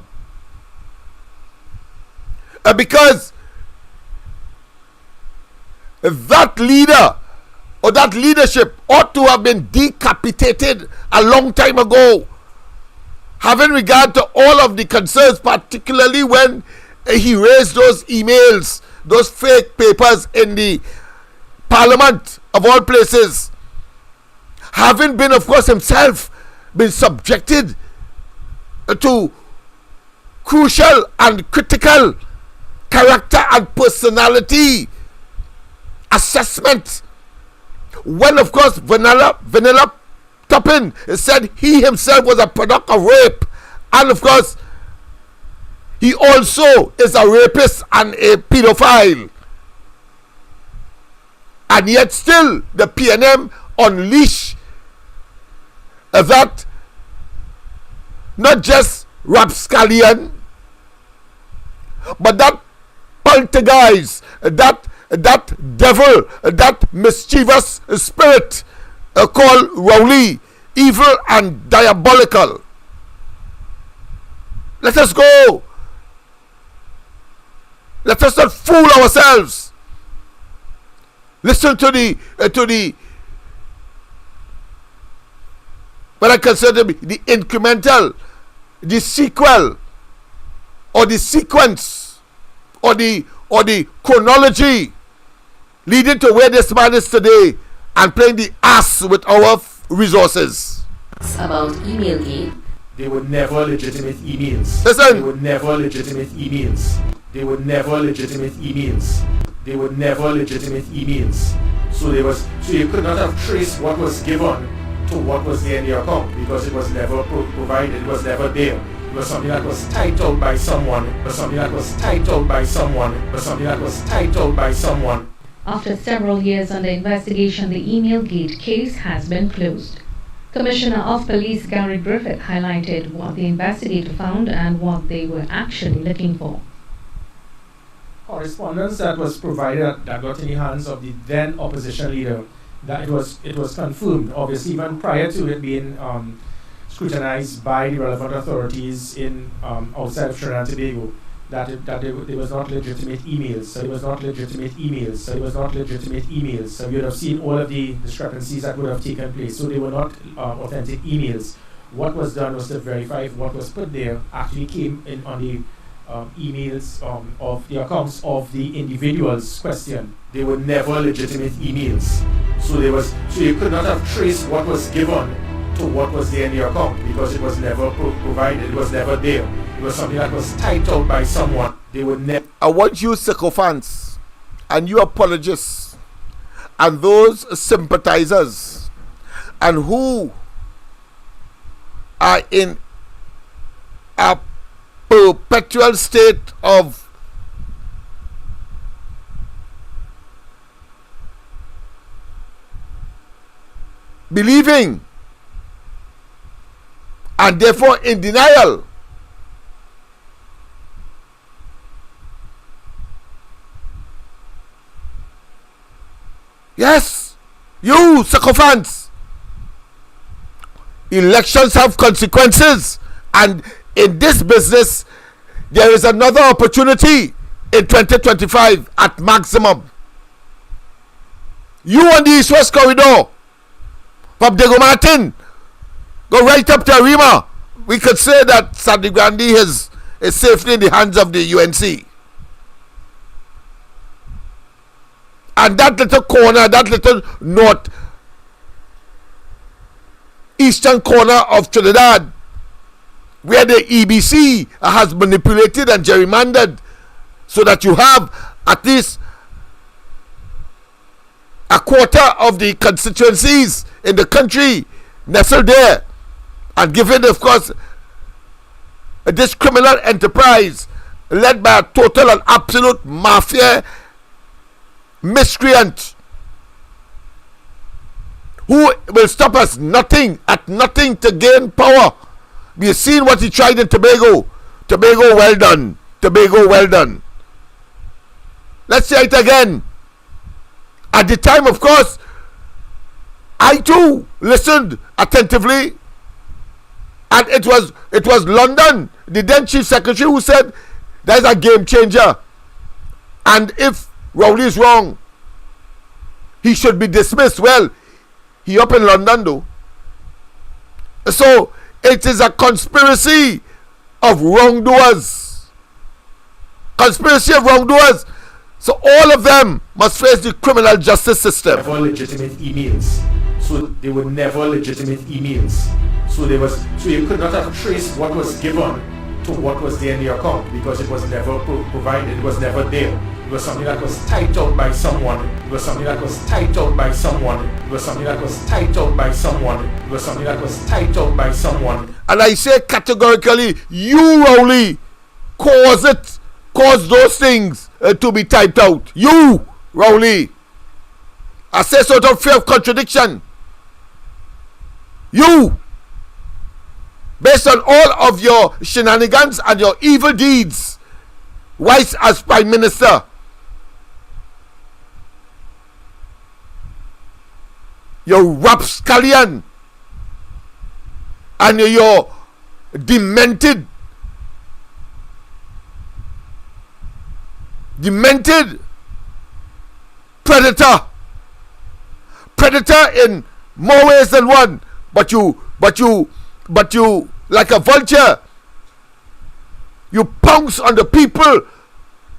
Speaker 3: because that leader or that leadership ought to have been decapitated a long time ago, having regard to all of the concerns, particularly when he raised those emails, those fake papers in the Parliament of all places, having been, of course, himself been subjected to crucial and critical character and personality assessment, when, of course, Vanilla Toppin said he himself was a product of rape, and of course he also is a rapist and a pedophile, and yet still the PNM unleash that not just rapscallion, but that poltergeist, that devil, that mischievous spirit called Rowley, evil and diabolical. Let us go. Let us not fool ourselves. Listen to the what I consider the incremental, the sequel, or the sequence, or the chronology leading to where this man is today, and playing the ass with our resources.
Speaker 13: About Emailgate.
Speaker 14: They were never legitimate emails.
Speaker 3: Listen.
Speaker 14: They were never legitimate emails. They were never legitimate emails. They were never legitimate emails. So you could not have traced what was given to what was there in the account, because it was never provided, it was never there. It was something that was titled by someone, or something that was titled by someone, or something that was titled by someone.
Speaker 10: After several years under investigation, the Emailgate case has been closed. Commissioner of Police Gary Griffith highlighted what the investigator found and what they were actually looking for.
Speaker 14: Correspondence that was provided, that got in the hands of the then opposition leader, that it was confirmed, obviously, even prior to it being scrutinized by the relevant authorities in outside of Trinidad and Tobago, that it was not legitimate emails. So it was not legitimate emails. So it was not legitimate emails. So you would have seen all of the discrepancies that would have taken place. So they were not authentic emails. What was done was to verify if what was put there actually came in on the emails of the accounts of the individuals questioned. They were never legitimate emails. So you could not have traced what was given to what was there in the account, because it was never provided, it was never there. It was something that was titled by someone. They were never.
Speaker 3: I want you sycophants and you apologists and those sympathizers and who are in a perpetual state of believing and therefore in denial. Yes, you sycophants. Elections have consequences, and in this business there is another opportunity in 2025 at maximum. You on the East West Corridor, from Diego Martin, go right up to Arima. We could say that Sandy Grandi is safely in the hands of the UNC. And that little corner, that little north eastern corner of Trinidad, where the EBC has manipulated and gerrymandered so that you have at least a quarter of the constituencies in the country nestled there, and given, of course, this criminal enterprise led by a total and absolute mafia miscreant who will stop us at nothing to gain power. We have seen what he tried in Tobago. Tobago, well done. Tobago, well done. Let's say it again. At the time, of course, I too listened attentively, and it was London, the then Chief Secretary, who said there's a game changer, and if Rowley is wrong, he should be dismissed. Well, he up in London though. So it is a conspiracy of wrongdoers. Conspiracy of wrongdoers. So all of them must face the criminal justice system.
Speaker 14: Never legitimate emails. So they were never legitimate emails. So you could not have traced what was given to what was there in the account, because it was never provided, it was never there. It was something that was typed out by someone. It was something that was typed out by someone. It was something that was typed out by someone. It was something that was typed out by someone.
Speaker 3: And I say categorically, you, Rowley, cause those things to be typed out. You, Rowley. I say so out of fear of contradiction. You, based on all of your shenanigans and your evil deeds, whilst as Prime Minister, your rapscallion and your demented predator in more ways than one, but you like a vulture, you pounce on the people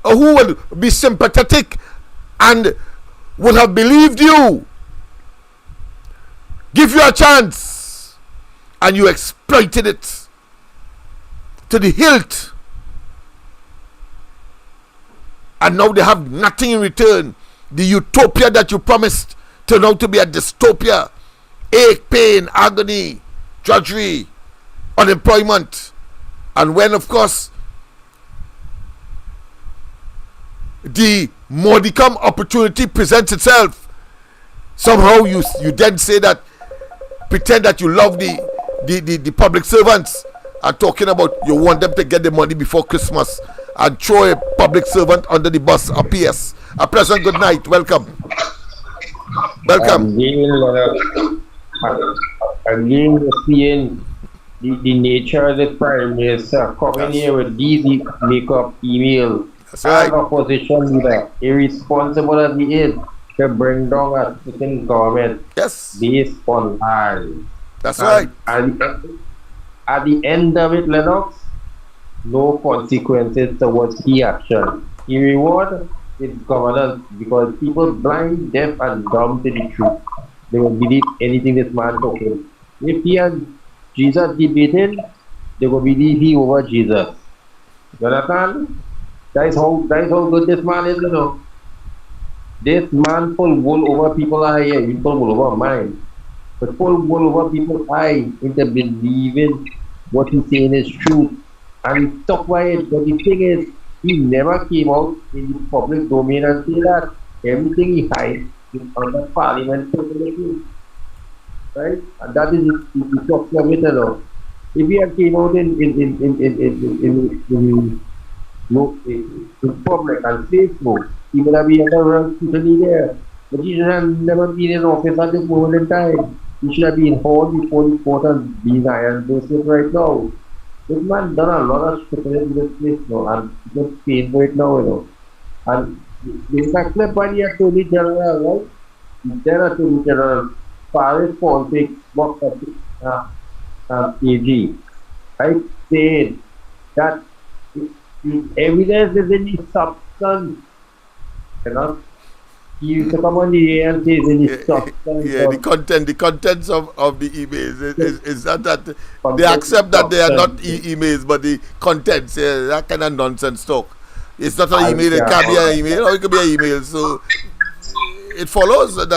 Speaker 3: who would be sympathetic and would have believed you, give you a chance, and you exploited it to the hilt, and now they have nothing in return. The utopia that you promised turned out to be a dystopia. Ache, pain, agony, drudgery, unemployment. And when, of course, the modicum opportunity presents itself, somehow you then say that, pretend that you love the public servants, and talking about you want them to get the money before Christmas and throw a public servant under the bus or PS. A pleasant good night. Welcome.
Speaker 9: Again, seeing the nature of the Prime Minister coming here with these make-up email.
Speaker 3: That's right.
Speaker 9: Opposition leader, irresponsible as he is, to bring down a certain government based on lies.
Speaker 3: That's right.
Speaker 9: And at the end of it, Lennox, no consequences towards key action. He reward his governance because people blind, deaf, and dumb to the truth. They will believe anything this man talking. If he and Jesus debating, they will believe he over Jesus. You understand? That is how good this man is, you know. This man pull wool over people's eye, he pull wool over mine. But pull wool over people's eye into believing what he's saying is true. And he stuck by it. But the thing is, he never came out in the public domain and say that everything he hides is under parliament privilege. Right? And that is the top of it, you know. If he had came out in public and said so, he would have been under scrutiny there. But he should have never been in office at this moment in time. He should have been hauled before the court and being iron business right now. This man done a lot of stupidity in this place now, and just paying for it now, you know. And there's a clip by the Attorney General, right? The then Attorney General Paris politics work AG. I said that the evidence is in the substance. You know, you come on the air and say it's in the substance.
Speaker 3: Yeah, the contents of the emails is that they accept that they are not emails, but the contents, that kind of nonsense talk. It's not an email, it can be an email, or it could be an email. So it follows that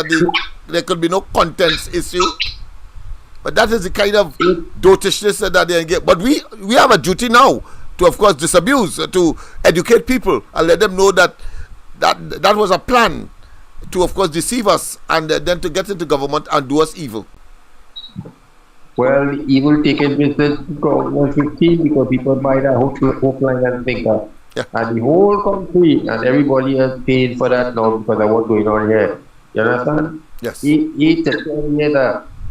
Speaker 3: there could be no contents issue. But that is the kind of dotishness that they engage. But we have a duty now to, of course, disabuse, to educate people and let them know that was a plan to, of course, deceive us and then to get into government and do us evil.
Speaker 9: Well, evil taken business 2015 because people buy that hook, line and sinker.
Speaker 3: Yeah.
Speaker 9: And the whole country and everybody has paid for that now because of what's going on here. You understand?
Speaker 3: Yes.
Speaker 9: Each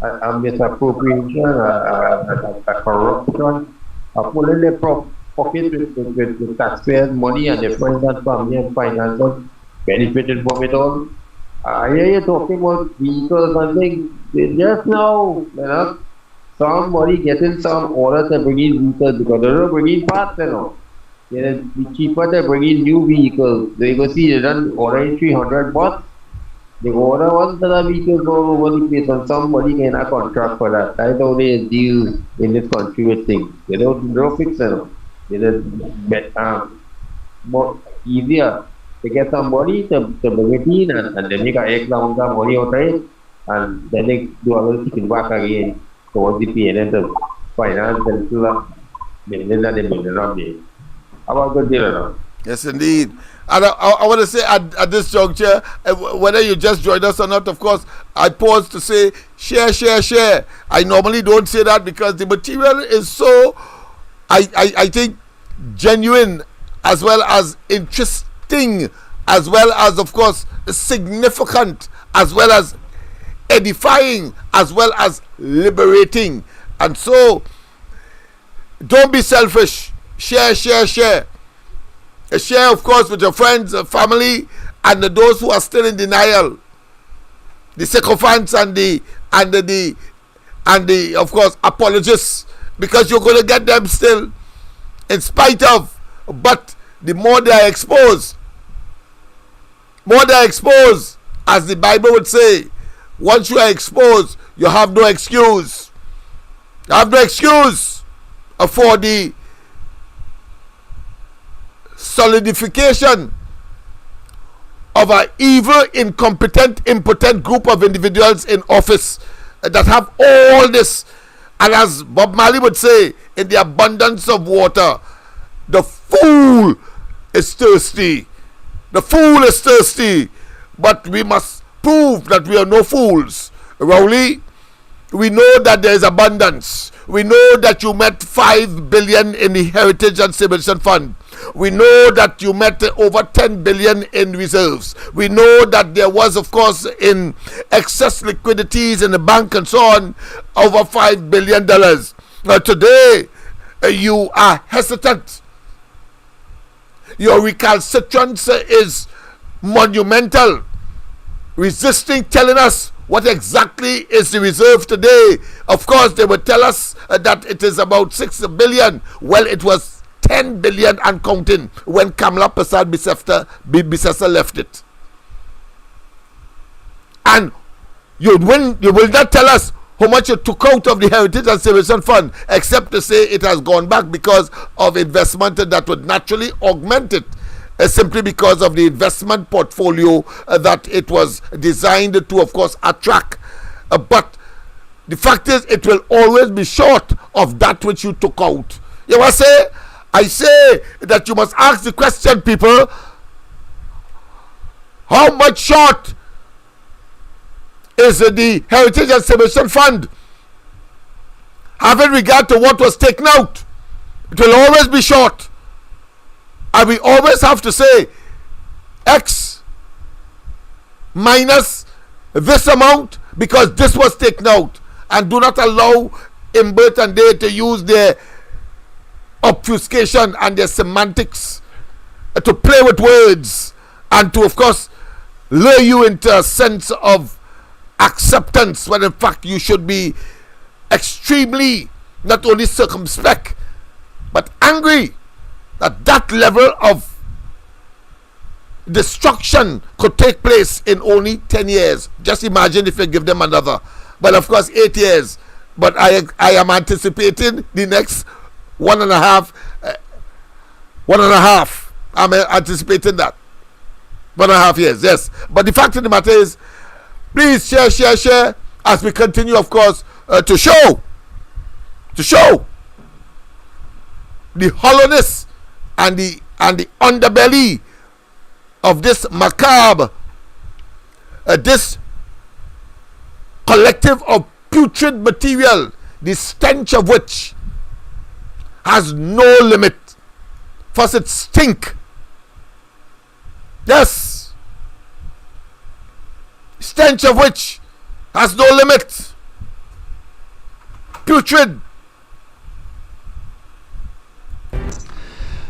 Speaker 9: a misappropriation, a corruption, a pulling their pocket with taxpayers' money and their friends and family and finances benefited from it all. I hear you talking about vehicles and things. Just now, you know, somebody getting some order to bring in vehicles because they're not bringing parts, you know. It's cheaper to bring in new vehicles. They go see they done order 300 bucks. They order one set of vehicles all over the place and somebody can have a contract for that. That's how they deal in this country with things. They don't fix them. They just more easier to get somebody to bring it in and they make an X amount of money out of it and then they do a little chicken back again towards the PNM to finance and fill up millions and millions of days. How about good deal now?
Speaker 3: Yes, indeed. And I want to say at this juncture, whether you just joined us or not, of course, I pause to say share. I normally don't say that because the material is so, I think, genuine as well as interesting, as well as, of course, significant, as well as edifying, as well as liberating. And so, don't be selfish. Share. Share, of course, with your friends, family, and those who are still in denial. The sycophants and the of course apologists, because you're going to get them still, in spite of. But the more they are exposed, as the Bible would say, once you are exposed, you have no excuse. You have no excuse for the solidification of an evil, incompetent, impotent group of individuals in office that have all this. And as Bob Marley would say, in the abundance of water, the fool is thirsty. The fool is thirsty. But we must prove that we are no fools. Rowley, we know that there is abundance. We know that you met 5 billion in the Heritage and Civilization Fund. We know that you met over 10 billion in reserves. We know that there was, of course, in excess liquidities in the bank and so on, over $5 billion. Today, you are hesitant. Your recalcitrance is monumental, resisting telling us what exactly is the reserve today. Of course, they would tell us that it is about 6 billion. Well, it was 10 billion and counting when Kamala Prasad Bisesa left it. And you will not tell us how much you took out of the Heritage and Civilization Fund, except to say it has gone back because of investment that would naturally augment it, simply because of the investment portfolio that it was designed to, of course, attract. But the fact is, it will always be short of that which you took out. You want to say? I say that you must ask the question, people, how much short is the Heritage and Civilization Fund? Having regard to what was taken out, it will always be short. And we always have to say X minus this amount because this was taken out. And do not allow Imbert and they to use their obfuscation and their semantics to play with words and to, of course, lure you into a sense of acceptance, when in fact you should be extremely not only circumspect but angry that that level of destruction could take place in only 10 years. Just imagine if you give them another. Well, of course, 8 years. But I am anticipating the next 1.5. I'm anticipating that. 1.5 years, yes. But the fact of the matter is, please share as we continue, of course, to show the hollowness and the underbelly of this macabre, this collective of putrid material, the stench of which has no limit. First it stink. Yes. Stench of which has no limit. Putrid.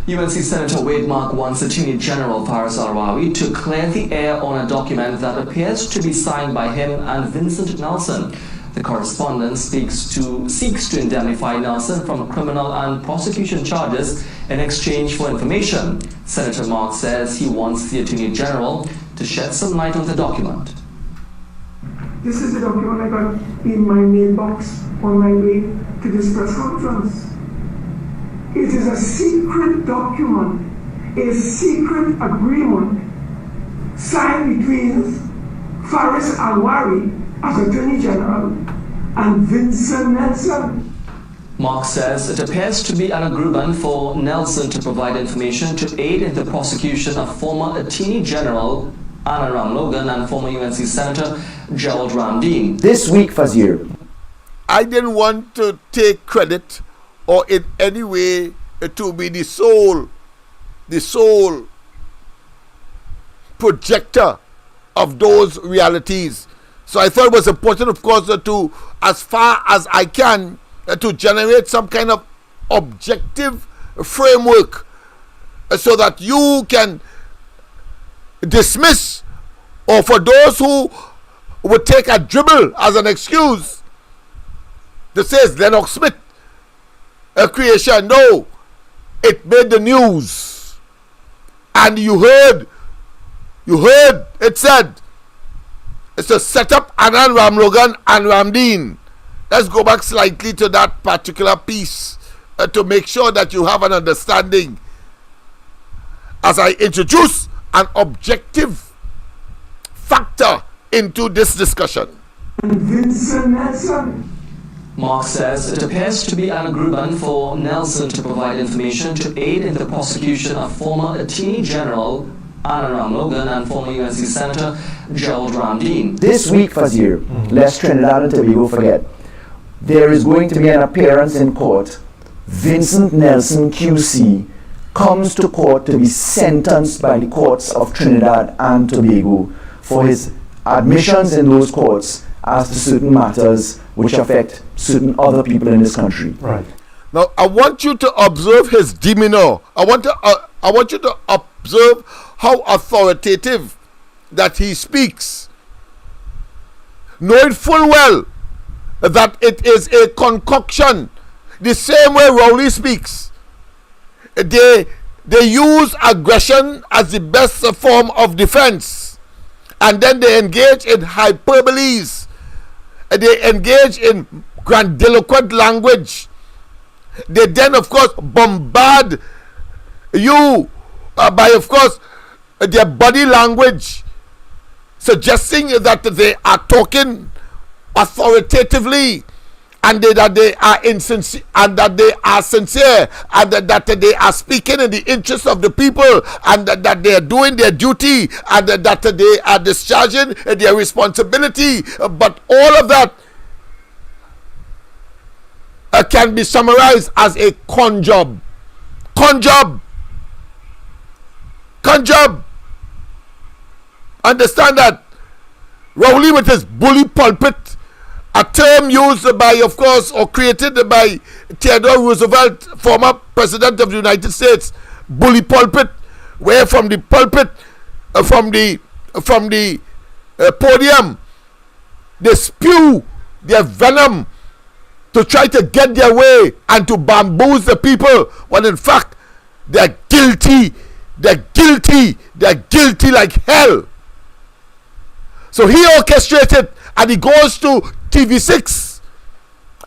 Speaker 15: UNC Senator Wade Mark wants Attorney General Faris Al-Rawi to clear the air on a document that appears to be signed by him and Vincent Nelson. The correspondent seeks to indemnify Nelson from criminal and prosecution charges in exchange for information. Senator Mark says he wants the Attorney General to shed some light on the document.
Speaker 11: This is the document I got in my mailbox on my way to this press conference. It is a secret document, a secret agreement signed between Faris Al-Rawi as Attorney General and Vincent Nelson.
Speaker 15: Mark says it appears to be an agreement for Nelson to provide information to aid in the prosecution of former Attorney General Anna Ram-Logan and former UNC Senator Gerald Ramdeen.
Speaker 12: This week, Fazir.
Speaker 3: I didn't want to take credit or in any way to be the sole projector of those realities. So I thought it was important, of course, to, as far as I can, to generate some kind of objective framework so that you can dismiss, or for those who would take a dribble as an excuse, to say it's Lennox Smith a creation. No, it made the news, and you heard it said it's to set up Anand Ram-Logan and Ramdeen. Let's go back slightly to that particular piece to make sure that you have an understanding as I introduce an objective factor into this discussion.
Speaker 11: Vincent Nelson.
Speaker 15: Mark says it appears to be an agreement for Nelson to provide information to aid in the prosecution of former Attorney General Anna Ram-Logan and former UNC Senator Gerald Ramdeen.
Speaker 12: This week, Fazir, lest Trinidad and Tobago forget, there is going to be an appearance in court. Vincent Nelson QC comes to court to be sentenced by the courts of Trinidad and Tobago for his admissions in those courts as to certain matters which affect certain other people in this country.
Speaker 3: Right. Now, I want you to observe his demeanor. I want you to observe how authoritative that he speaks, knowing full well that it is a concoction, the same way Rowley speaks. They use aggression as the best form of defense, and then they engage in hyperboles. They engage in grandiloquent language. They then, of course, bombard you by, of course, their body language, suggesting that they are talking authoritatively, and that they are insincere, and that they are sincere, and that they are speaking in the interest of the people, and that they are doing their duty, and that they are discharging their responsibility. But all of that can be summarized as a con job. Con job. Con job. Understand that. Rowley with his bully pulpit, a term used by, of course, or created by Theodore Roosevelt, former president of the United States. Bully pulpit, where from the pulpit, from the podium, they spew their venom to try to get their way and to bamboozle the people, when in fact they're guilty like hell. So he orchestrated, and he goes to TV6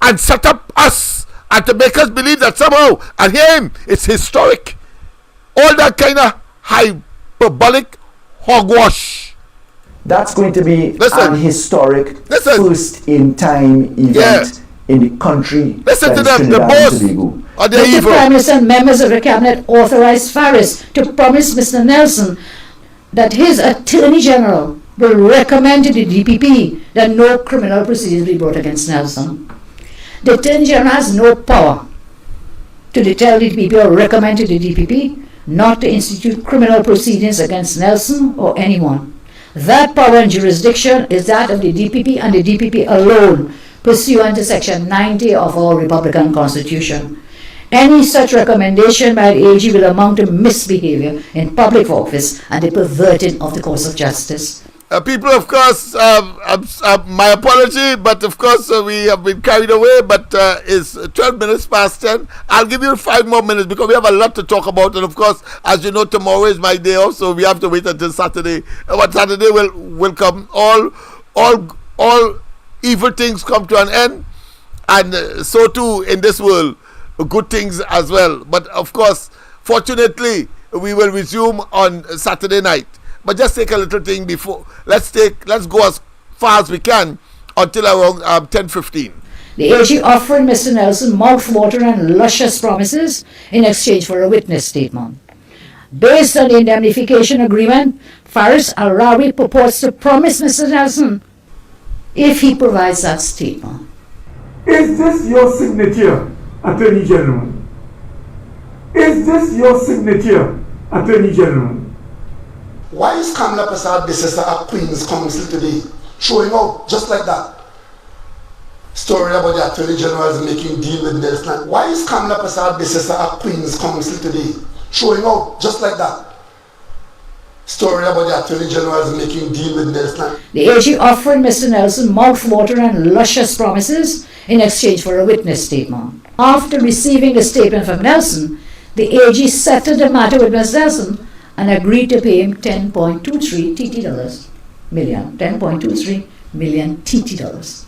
Speaker 3: and set up us and to make us believe that somehow, and hear him, it's historic. All that kind of hyperbolic hogwash.
Speaker 12: That's going to be an historic first in time event in the country.
Speaker 3: Listen to them, the boss of the
Speaker 10: Mr.
Speaker 3: evil.
Speaker 10: Prime Minister and members of the cabinet authorized Faris to promise Mr. Nelson that his Attorney General will recommend to the DPP that no criminal proceedings be brought against Nelson. The Attorney General has no power to tell the DPP or recommend to the DPP not to institute criminal proceedings against Nelson or anyone. That power and jurisdiction is that of the DPP and the DPP alone, pursuant to Section 90 of our Republican Constitution. Any such recommendation by the AG will amount to misbehavior in public office and the perverting of the course of justice.
Speaker 3: People, of course, my apology, but of course we have been carried away, but it's 12 minutes past 10. I'll give you 5 more minutes because we have a lot to talk about, and of course, as you know, tomorrow is my day off, so we have to wait until Saturday. But Saturday will come. All evil things come to an end, and so too in this world, good things as well. But of course, fortunately, we will resume on Saturday night. But just take a little thing before. Let's go as far as we can until around 10:15.
Speaker 10: The AG offering Mr. Nelson mouth-watering and luscious promises in exchange for a witness statement. Based on the indemnification agreement, Faris Al-Rawi purports to promise Mr. Nelson if he provides that statement.
Speaker 11: Is this your signature, Attorney General? Is this your signature, Attorney General?
Speaker 2: Why is Kamala Prasad Bissessa at Queen's Council today showing out just like that? Story about the Attorney General is making deal with Nelson. Why is Kamala Prasad Bissessa at Queen's Council today showing out just like that? Story about the Attorney General is making deal with Nelson.
Speaker 10: The AG offering Mr. Nelson mouth-watering and luscious promises in exchange for a witness statement. After receiving the statement from Nelson, the AG settled the matter with Mr. Nelson and agreed to pay him $10.23 million TT dollars.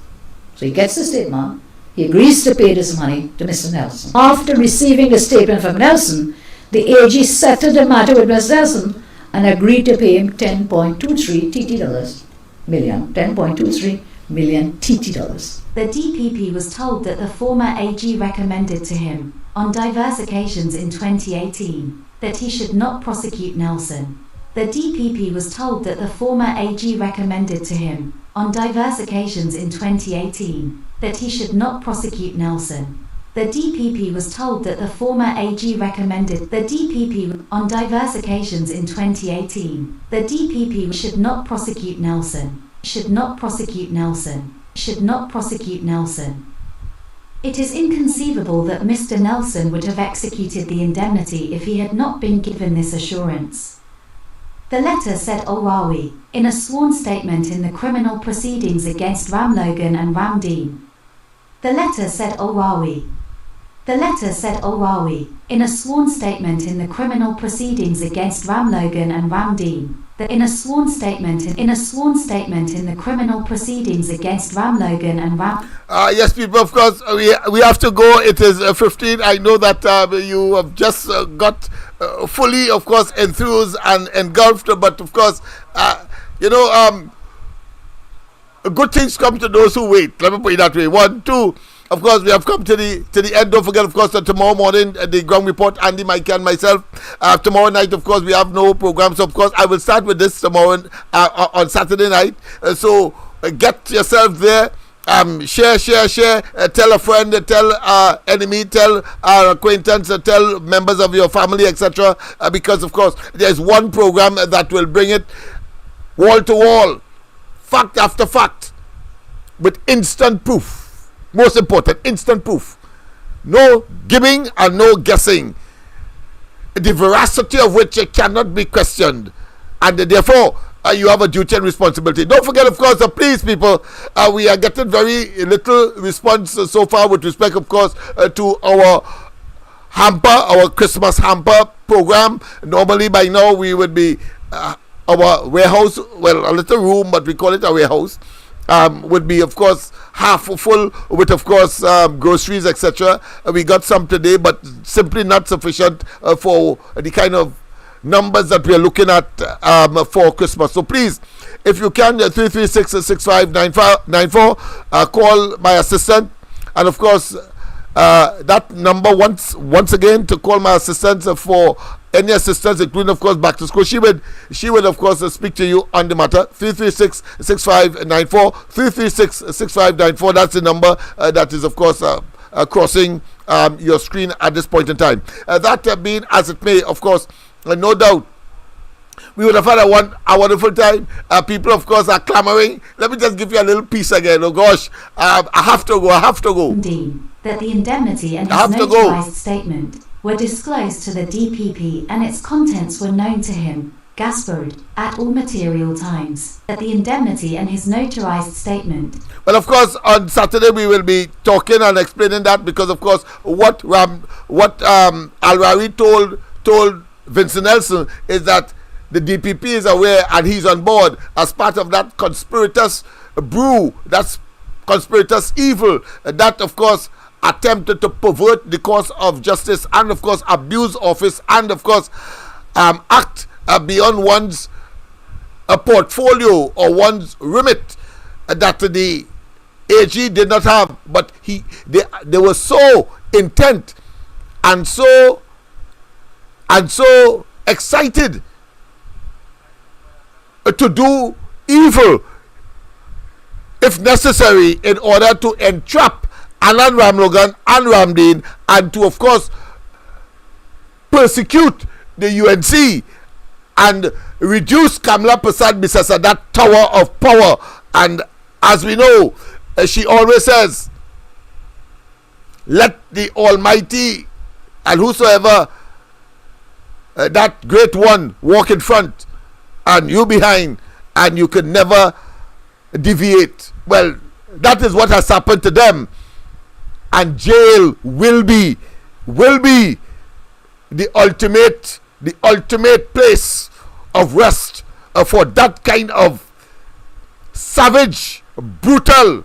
Speaker 10: So he gets the statement, he agrees to pay this money to Mr. Nelson. After receiving the statement from Nelson, the AG settled the matter with Mr. Nelson and agreed to pay him $10.23 million TT dollars.
Speaker 16: The DPP was told that the former AG recommended to him, on diverse occasions in 2018, that he should not prosecute Nelson. The DPP was told that the former AG recommended to him, on diverse occasions in 2018, that he should not prosecute Nelson. The DPP was told that the former AG recommended the DPP on diverse occasions in 2018. The DPP should not prosecute Nelson, should not prosecute Nelson, should not prosecute Nelson. It is inconceivable that Mr. Nelson would have executed the indemnity if he had not been given this assurance. The letter said Al-Rawi, in a sworn statement in the criminal proceedings against Ram Logan and Ram Dean. The letter said Al-Rawi. The letter said Al-Rawi, in a sworn statement in the criminal proceedings against Ram Logan and Ram Dean. In a sworn statement in the criminal proceedings against Ram Logan and Ram.
Speaker 3: Yes, people, of course, we have to go. It is 15. I know that you have just got fully, of course, enthused and engulfed, but of course, good things come to those who wait. Let me put it that way. 1, 2. Of course, we have come to the end. Don't forget, of course, that tomorrow morning, the ground report, Andy, Mike, and myself. Tomorrow night, of course, we have no program. So, of course, I will start with this tomorrow on Saturday night. So, get yourself there. Share. Tell a friend, tell enemy, tell acquaintance, tell members of your family, etc. Because, of course, there's one program that will bring it wall to wall, fact after fact, with instant proof. Most important, instant proof. No giving and no guessing. The veracity of which cannot be questioned. And therefore, you have a duty and responsibility. Don't forget, of course, please, people, we are getting very little response so far with respect, of course, to our hamper, our Christmas hamper program. Normally, by now, we would be our warehouse, well, a little room, but we call it a warehouse, would be, of course, half full with, of course, groceries, etc. We got some today, but simply not sufficient for the kind of numbers that we are looking at for Christmas. So please, if you can, 336-6594, call my assistant, and of course that number once again to call my assistant for any assistance, including, of course, back to school. She would of course speak to you on the matter. 336-6594, 336-6594. That's the number that is, of course, crossing your screen at this point in time. That being as it may, of course, no doubt we would have had a wonderful time. People, of course, are clamoring. Let me just give you a little piece again. Oh gosh, I have to go.
Speaker 16: Indeed, that the indemnity and his notarized statement were disclosed to the DPP and its contents were known to him, Gaspard, at all material times. That the indemnity and his notarized statement.
Speaker 3: Well, of course, on Saturday we will be talking and explaining that, because, of course, what Al-Rawi told Vincent Nelson is that the DPP is aware and he's on board as part of that conspirators brew, that's conspirators evil, that, of course, attempted to pervert the course of justice and, of course, abuse office and, of course, act beyond one's portfolio or one's remit that the AG did not have, but they were so intent and so excited to do evil, if necessary, in order to entrap Alan Ramlogan and Ramdeen, and to, of course, persecute the UNC and reduce Kamla Prasad Bisasa, that tower of power. And as we know, she always says, let the Almighty and whosoever, that great one, walk in front and you behind, and you can never deviate. Well, that is what has happened to them, and jail will be the ultimate place of rest for that kind of savage, brutal,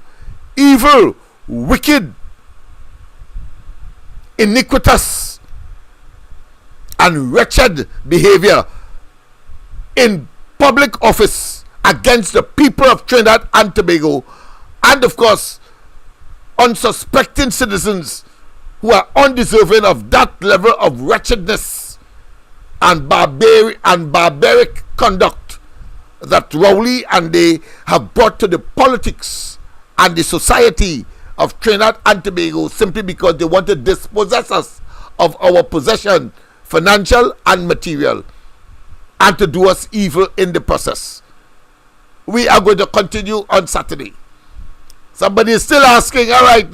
Speaker 3: evil, wicked, iniquitous and wretched behavior in public office against the people of Trinidad and Tobago, and, of course, unsuspecting citizens who are undeserving of that level of wretchedness and barbaric conduct that Rowley and they have brought to the politics and the society of Trinidad and Tobago, simply because they want to dispossess us of our possession, financial and material, and to do us evil in the process. We are going to continue on Saturday. Somebody is still asking. All right,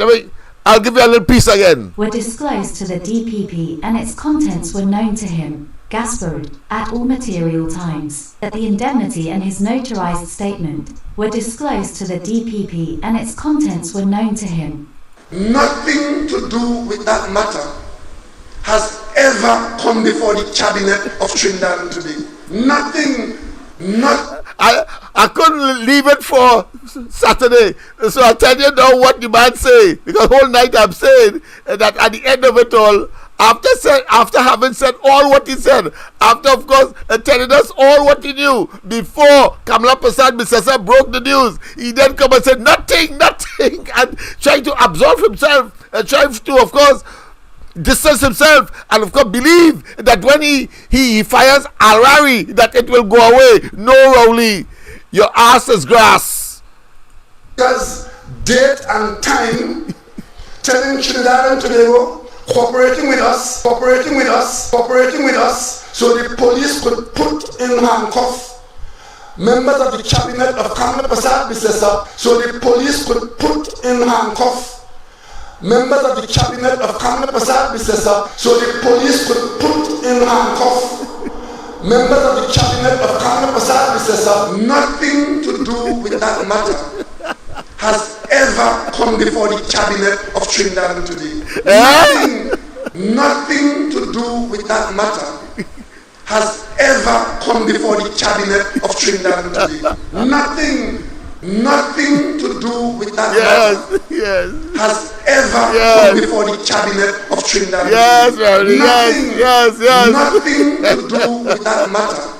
Speaker 3: I'll give you a little piece again.
Speaker 16: Were disclosed to the DPP and its contents were known to him, Gaspard, at all material times. That the indemnity and his notarized statement were disclosed to the DPP and its contents were known to him.
Speaker 2: Nothing to do with that matter has ever come before the cabinet of Trinidad and Tobago. Nothing. I couldn't leave it for Saturday, so I'll tell you now what the man say, because whole night I'm saying that at the end of it all, after having said all what he said, after, of course, telling us all what he knew before Kamla Prasad Bisasa broke the news, he then come and said nothing, and trying to absorb himself, and trying to, of course, distance himself, and, of course, believe that when he fires Al-Rawi that it will go away. No, Rowley, your ass is grass. Because date and time telling Trinidad and Tobago cooperating with us, so the police could put in handcuff members of the cabinet of Kamla Prasad Bisasa, so the police could put in handcuff members of the cabinet of Kamla Prasad Bisasa, so the police could put in handcuff members of the cabinet of Colonel Prasad Visesa, nothing to do with that matter has ever come before the cabinet of Trinidad and Tobago. Nothing to do with that matter has ever come before the cabinet of Trinidad and Tobago. Nothing to do with that matter has ever come before the cabinet of Trinidad and Tobago. Nothing to do with that matter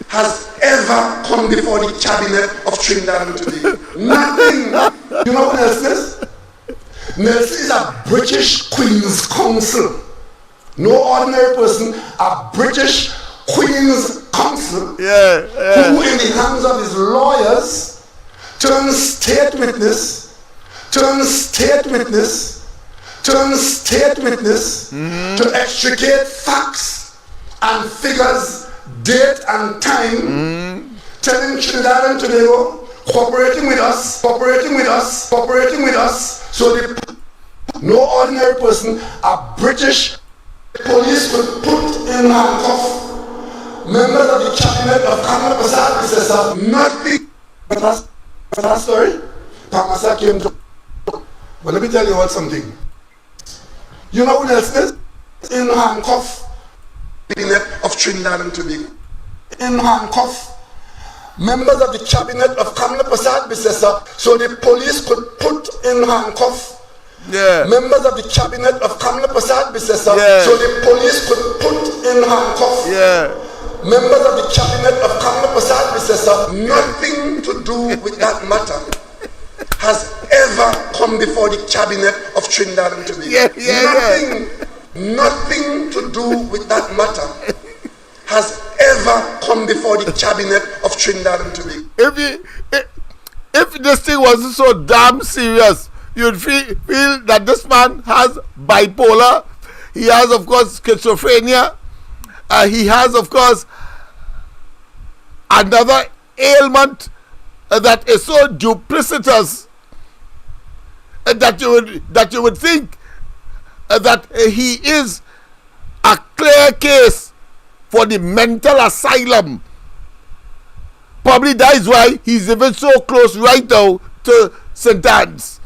Speaker 2: has ever come before the cabinet of Trinidad and Tobago. Nothing. You know what Nelson is? Nelson is a British Queen's Counsel. No ordinary person, a British Queen's Counsel, who in the hands of his lawyers turns state witness to extricate facts and figures, date and time, telling Trinidad and Tobago, cooperating with us, so no ordinary person, a British police could put in handcuff members of the cabinet of Colonel Prasad Visesa. Nothing. For that story, Pamasa came to. But let me tell you all something. You know who Nelson is? In handcuff, cabinet of Trinidad and Tobago. In handcuff, members of the cabinet of Colonel Prasad Visesa, so the police could put in handcuff members of the cabinet of Colonel Prasad Visesa, so the police could put in handcuff members of the cabinet of Colonel Prasad Visesa. Nothing to do with that matter has ever come before the cabinet of Trinidad and Tobago. Nothing to do with that matter has ever come before the cabinet of Trinidad and Tobago.
Speaker 3: If this thing wasn't so damn serious, you'd feel that this man has bipolar. He has, of course, schizophrenia. He has, of course, another ailment that is so duplicitous that you would think that he is a clear case for the mental asylum. Probably that is why he's even so close right now to St. Anne's.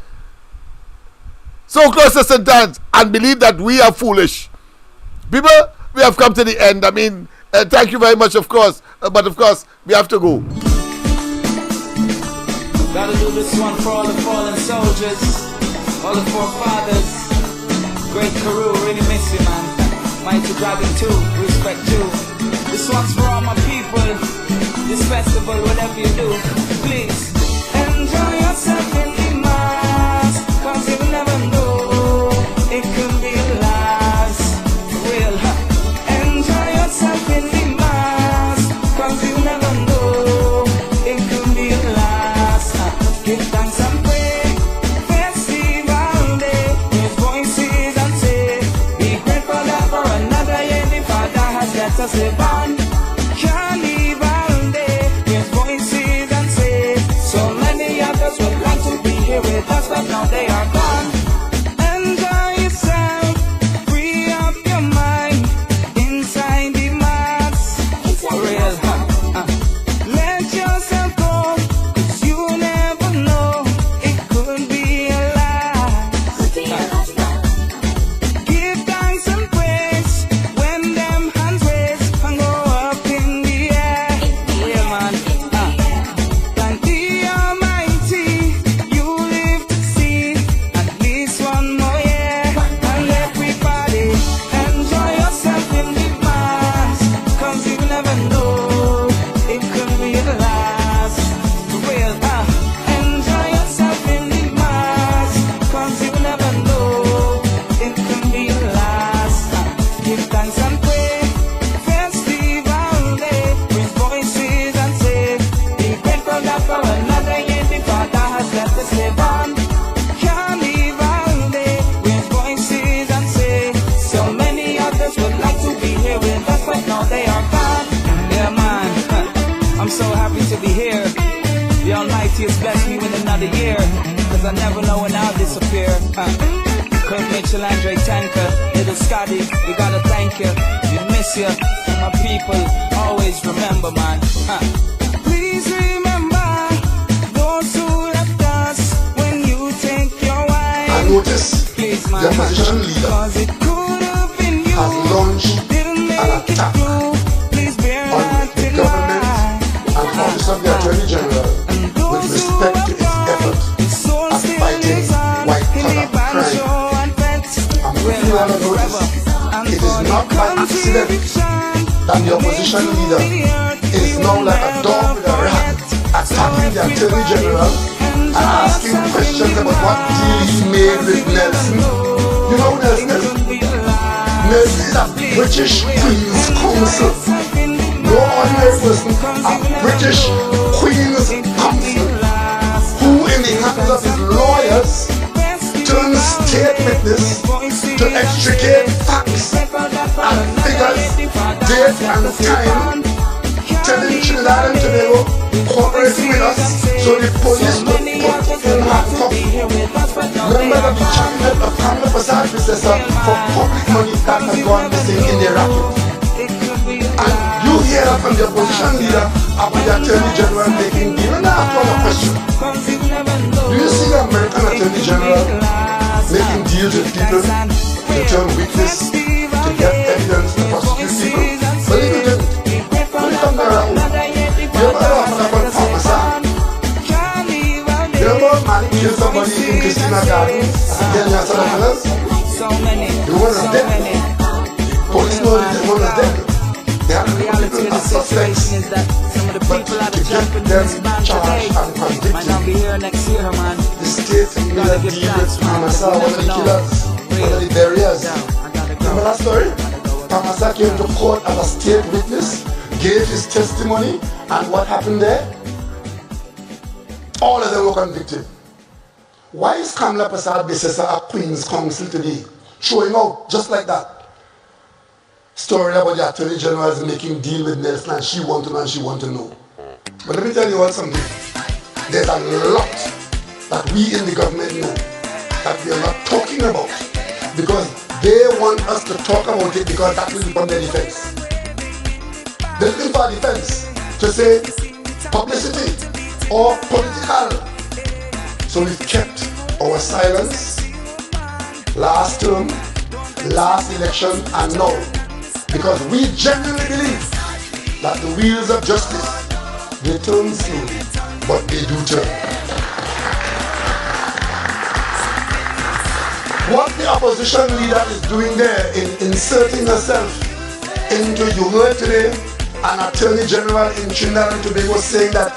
Speaker 3: So close to St. Anne's, and believe that we are foolish. People, we have come to the end. I mean, thank you very much, of course. But of course, we have to go.
Speaker 17: Gotta do this one for all the fallen soldiers, all the forefathers. Great Karoo, really miss you, man. Mighty Dragon too, respect you. This one's for all my people. This festival, whatever you do, please enjoy yourself in the mass, cause you never know, it could be last. Real, enjoy yourself in the mass, cause you never know, it could be last. Give thanks and pray, festival day, raise voices and say, be grateful that for another year the Father has let us live on. Carnival day, raise voices and say, so many others would like to be here with us, but now they are gone. Enjoy yourself, free up your mind, inside the mass, for real, let yourself go, cause you never know, it could be a last. Give thanks and praise, when them hands raise, and go up in the air, yeah man, thank the Almighty, you live to see, at least one more year, and everybody, enjoy yourself in the mass, cause you never know, it could be the last, for real, enjoy yourself in the mass, cause you never know, it could be the last, give thanks and pray, festival day, raise voices and say, be grateful that for another year the Father has let us live on. Carnival day, raise voices and say, so many others would like to be here with us, but now they are gone. Yeah man, I'm so happy to be here. The Almighty has blessed me with another year, cause I never know when I'll disappear. Kirk Mitchell, Andre Tanker, Little Scotty, we gotta thank you. We miss you, my people. Always remember, man. Please remember those who left us when you take your wife.
Speaker 2: I notice the opposition leader has launched an attack on the government and office of the Attorney General with respect to its effort at fighting white-collar crime. I'm putting you on a notice. It is not by accident that the opposition leader is now like a dog with a rat attacking the Attorney General and asking questions about what deal he made with Nelson. You know Nelson is? Nelson is a British Queen's Counsel. No ordinary person, a British Queen's Counsel who in the hands of his lawyers turns state witness to extricate facts and figures, date and time, telling Trinidad and Tobago cooperating with us so the police would put in handcuff. Remember that the champion of Kamala Prasad Processor for public money that has gone missing in the racket. And you hear that from the opposition leader about the Attorney General making deal. And I have to ask a question. Do you see the American Attorney General making deals with people to turn witness, to get evidence, to prosecute people? But if you didn't, when you come around, you ever heard about homicide? You ever man killed somebody in Christina Gardens and then you saw the fellas? The one is dead. Police know that the one is dead. They have people as suspects, but to get them charged and convicted, the state made a deal with Pamasa, one of the killers, one of the barriers. Remember that story? Pamasa came to court as a state witness, gave his testimony, and what happened there? All of them were convicted. Why is Kamala Prasad Processor a Queen's Counsel today? Showing out just like that. Story about the Attorney General is making deal with Nelson and she want to know and she want to know. But let me tell you all something. There's a lot that we in the government know that we are not talking about because they want us to talk about it because that will become their defense. They're looking for a defense to say publicity or political. So we've kept our silence last term, last election and now. Because we genuinely believe that the wheels of justice, they turn slowly, but they do turn. What the opposition leader is doing there in inserting herself into, you heard today, an Attorney General in Trinidad and Tobago saying that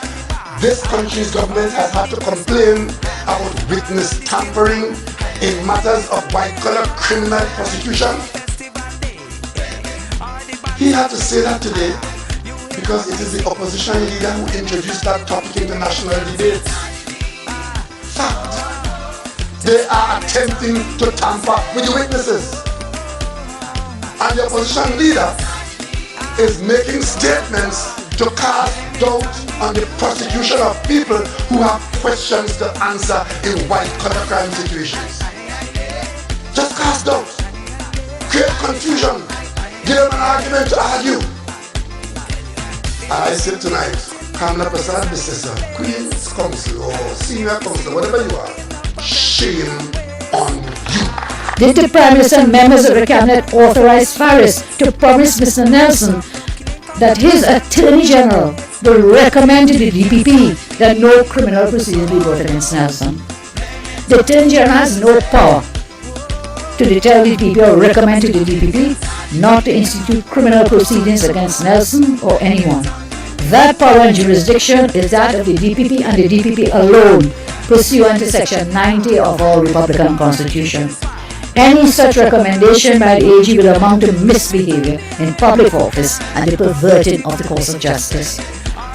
Speaker 2: this country's government has had to complain about witness tampering in matters of white-collar criminal prosecution. He had to say that today because it is the opposition leader who introduced that topic into national debate. Fact. They are attempting to tamper with the witnesses. And the opposition leader is making statements to cast doubt on the prosecution of people who have questions to answer in white-collar crime situations. Just cast doubt. Create confusion. Give them an argument to argue. I say tonight, Kamala Prasad Processor, Queen's Counsel or Senior Counsel, whatever you are, shame on you.
Speaker 10: Did the Prime Minister and members of the Cabinet authorize Faris to promise Mr. Nelson that his Attorney General will recommend to the DPP that no criminal proceedings be brought against Nelson? The Attorney General has no power to tell the DPP or recommend to the DPP not to institute criminal proceedings against Nelson or anyone. That power and jurisdiction is that of the DPP and the DPP alone, pursuant to Section 90 of our Republican Constitution. Any such recommendation by the AG will amount to misbehavior in public office and the perverting of the course of justice.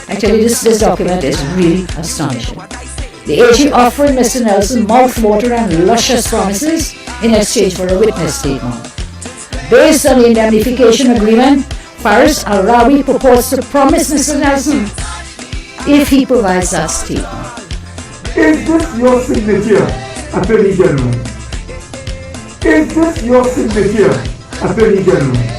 Speaker 10: Actually, this document is really astonishing. The AG offered Mr. Nelson mouthwater and luscious promises in exchange for a witness statement. Based on the indemnification agreement, Faris Al-Rawi purports to promise Mr. Nelson if he provides that statement.
Speaker 11: Is this your signature, Attorney General? Is this your signature, Attorney General?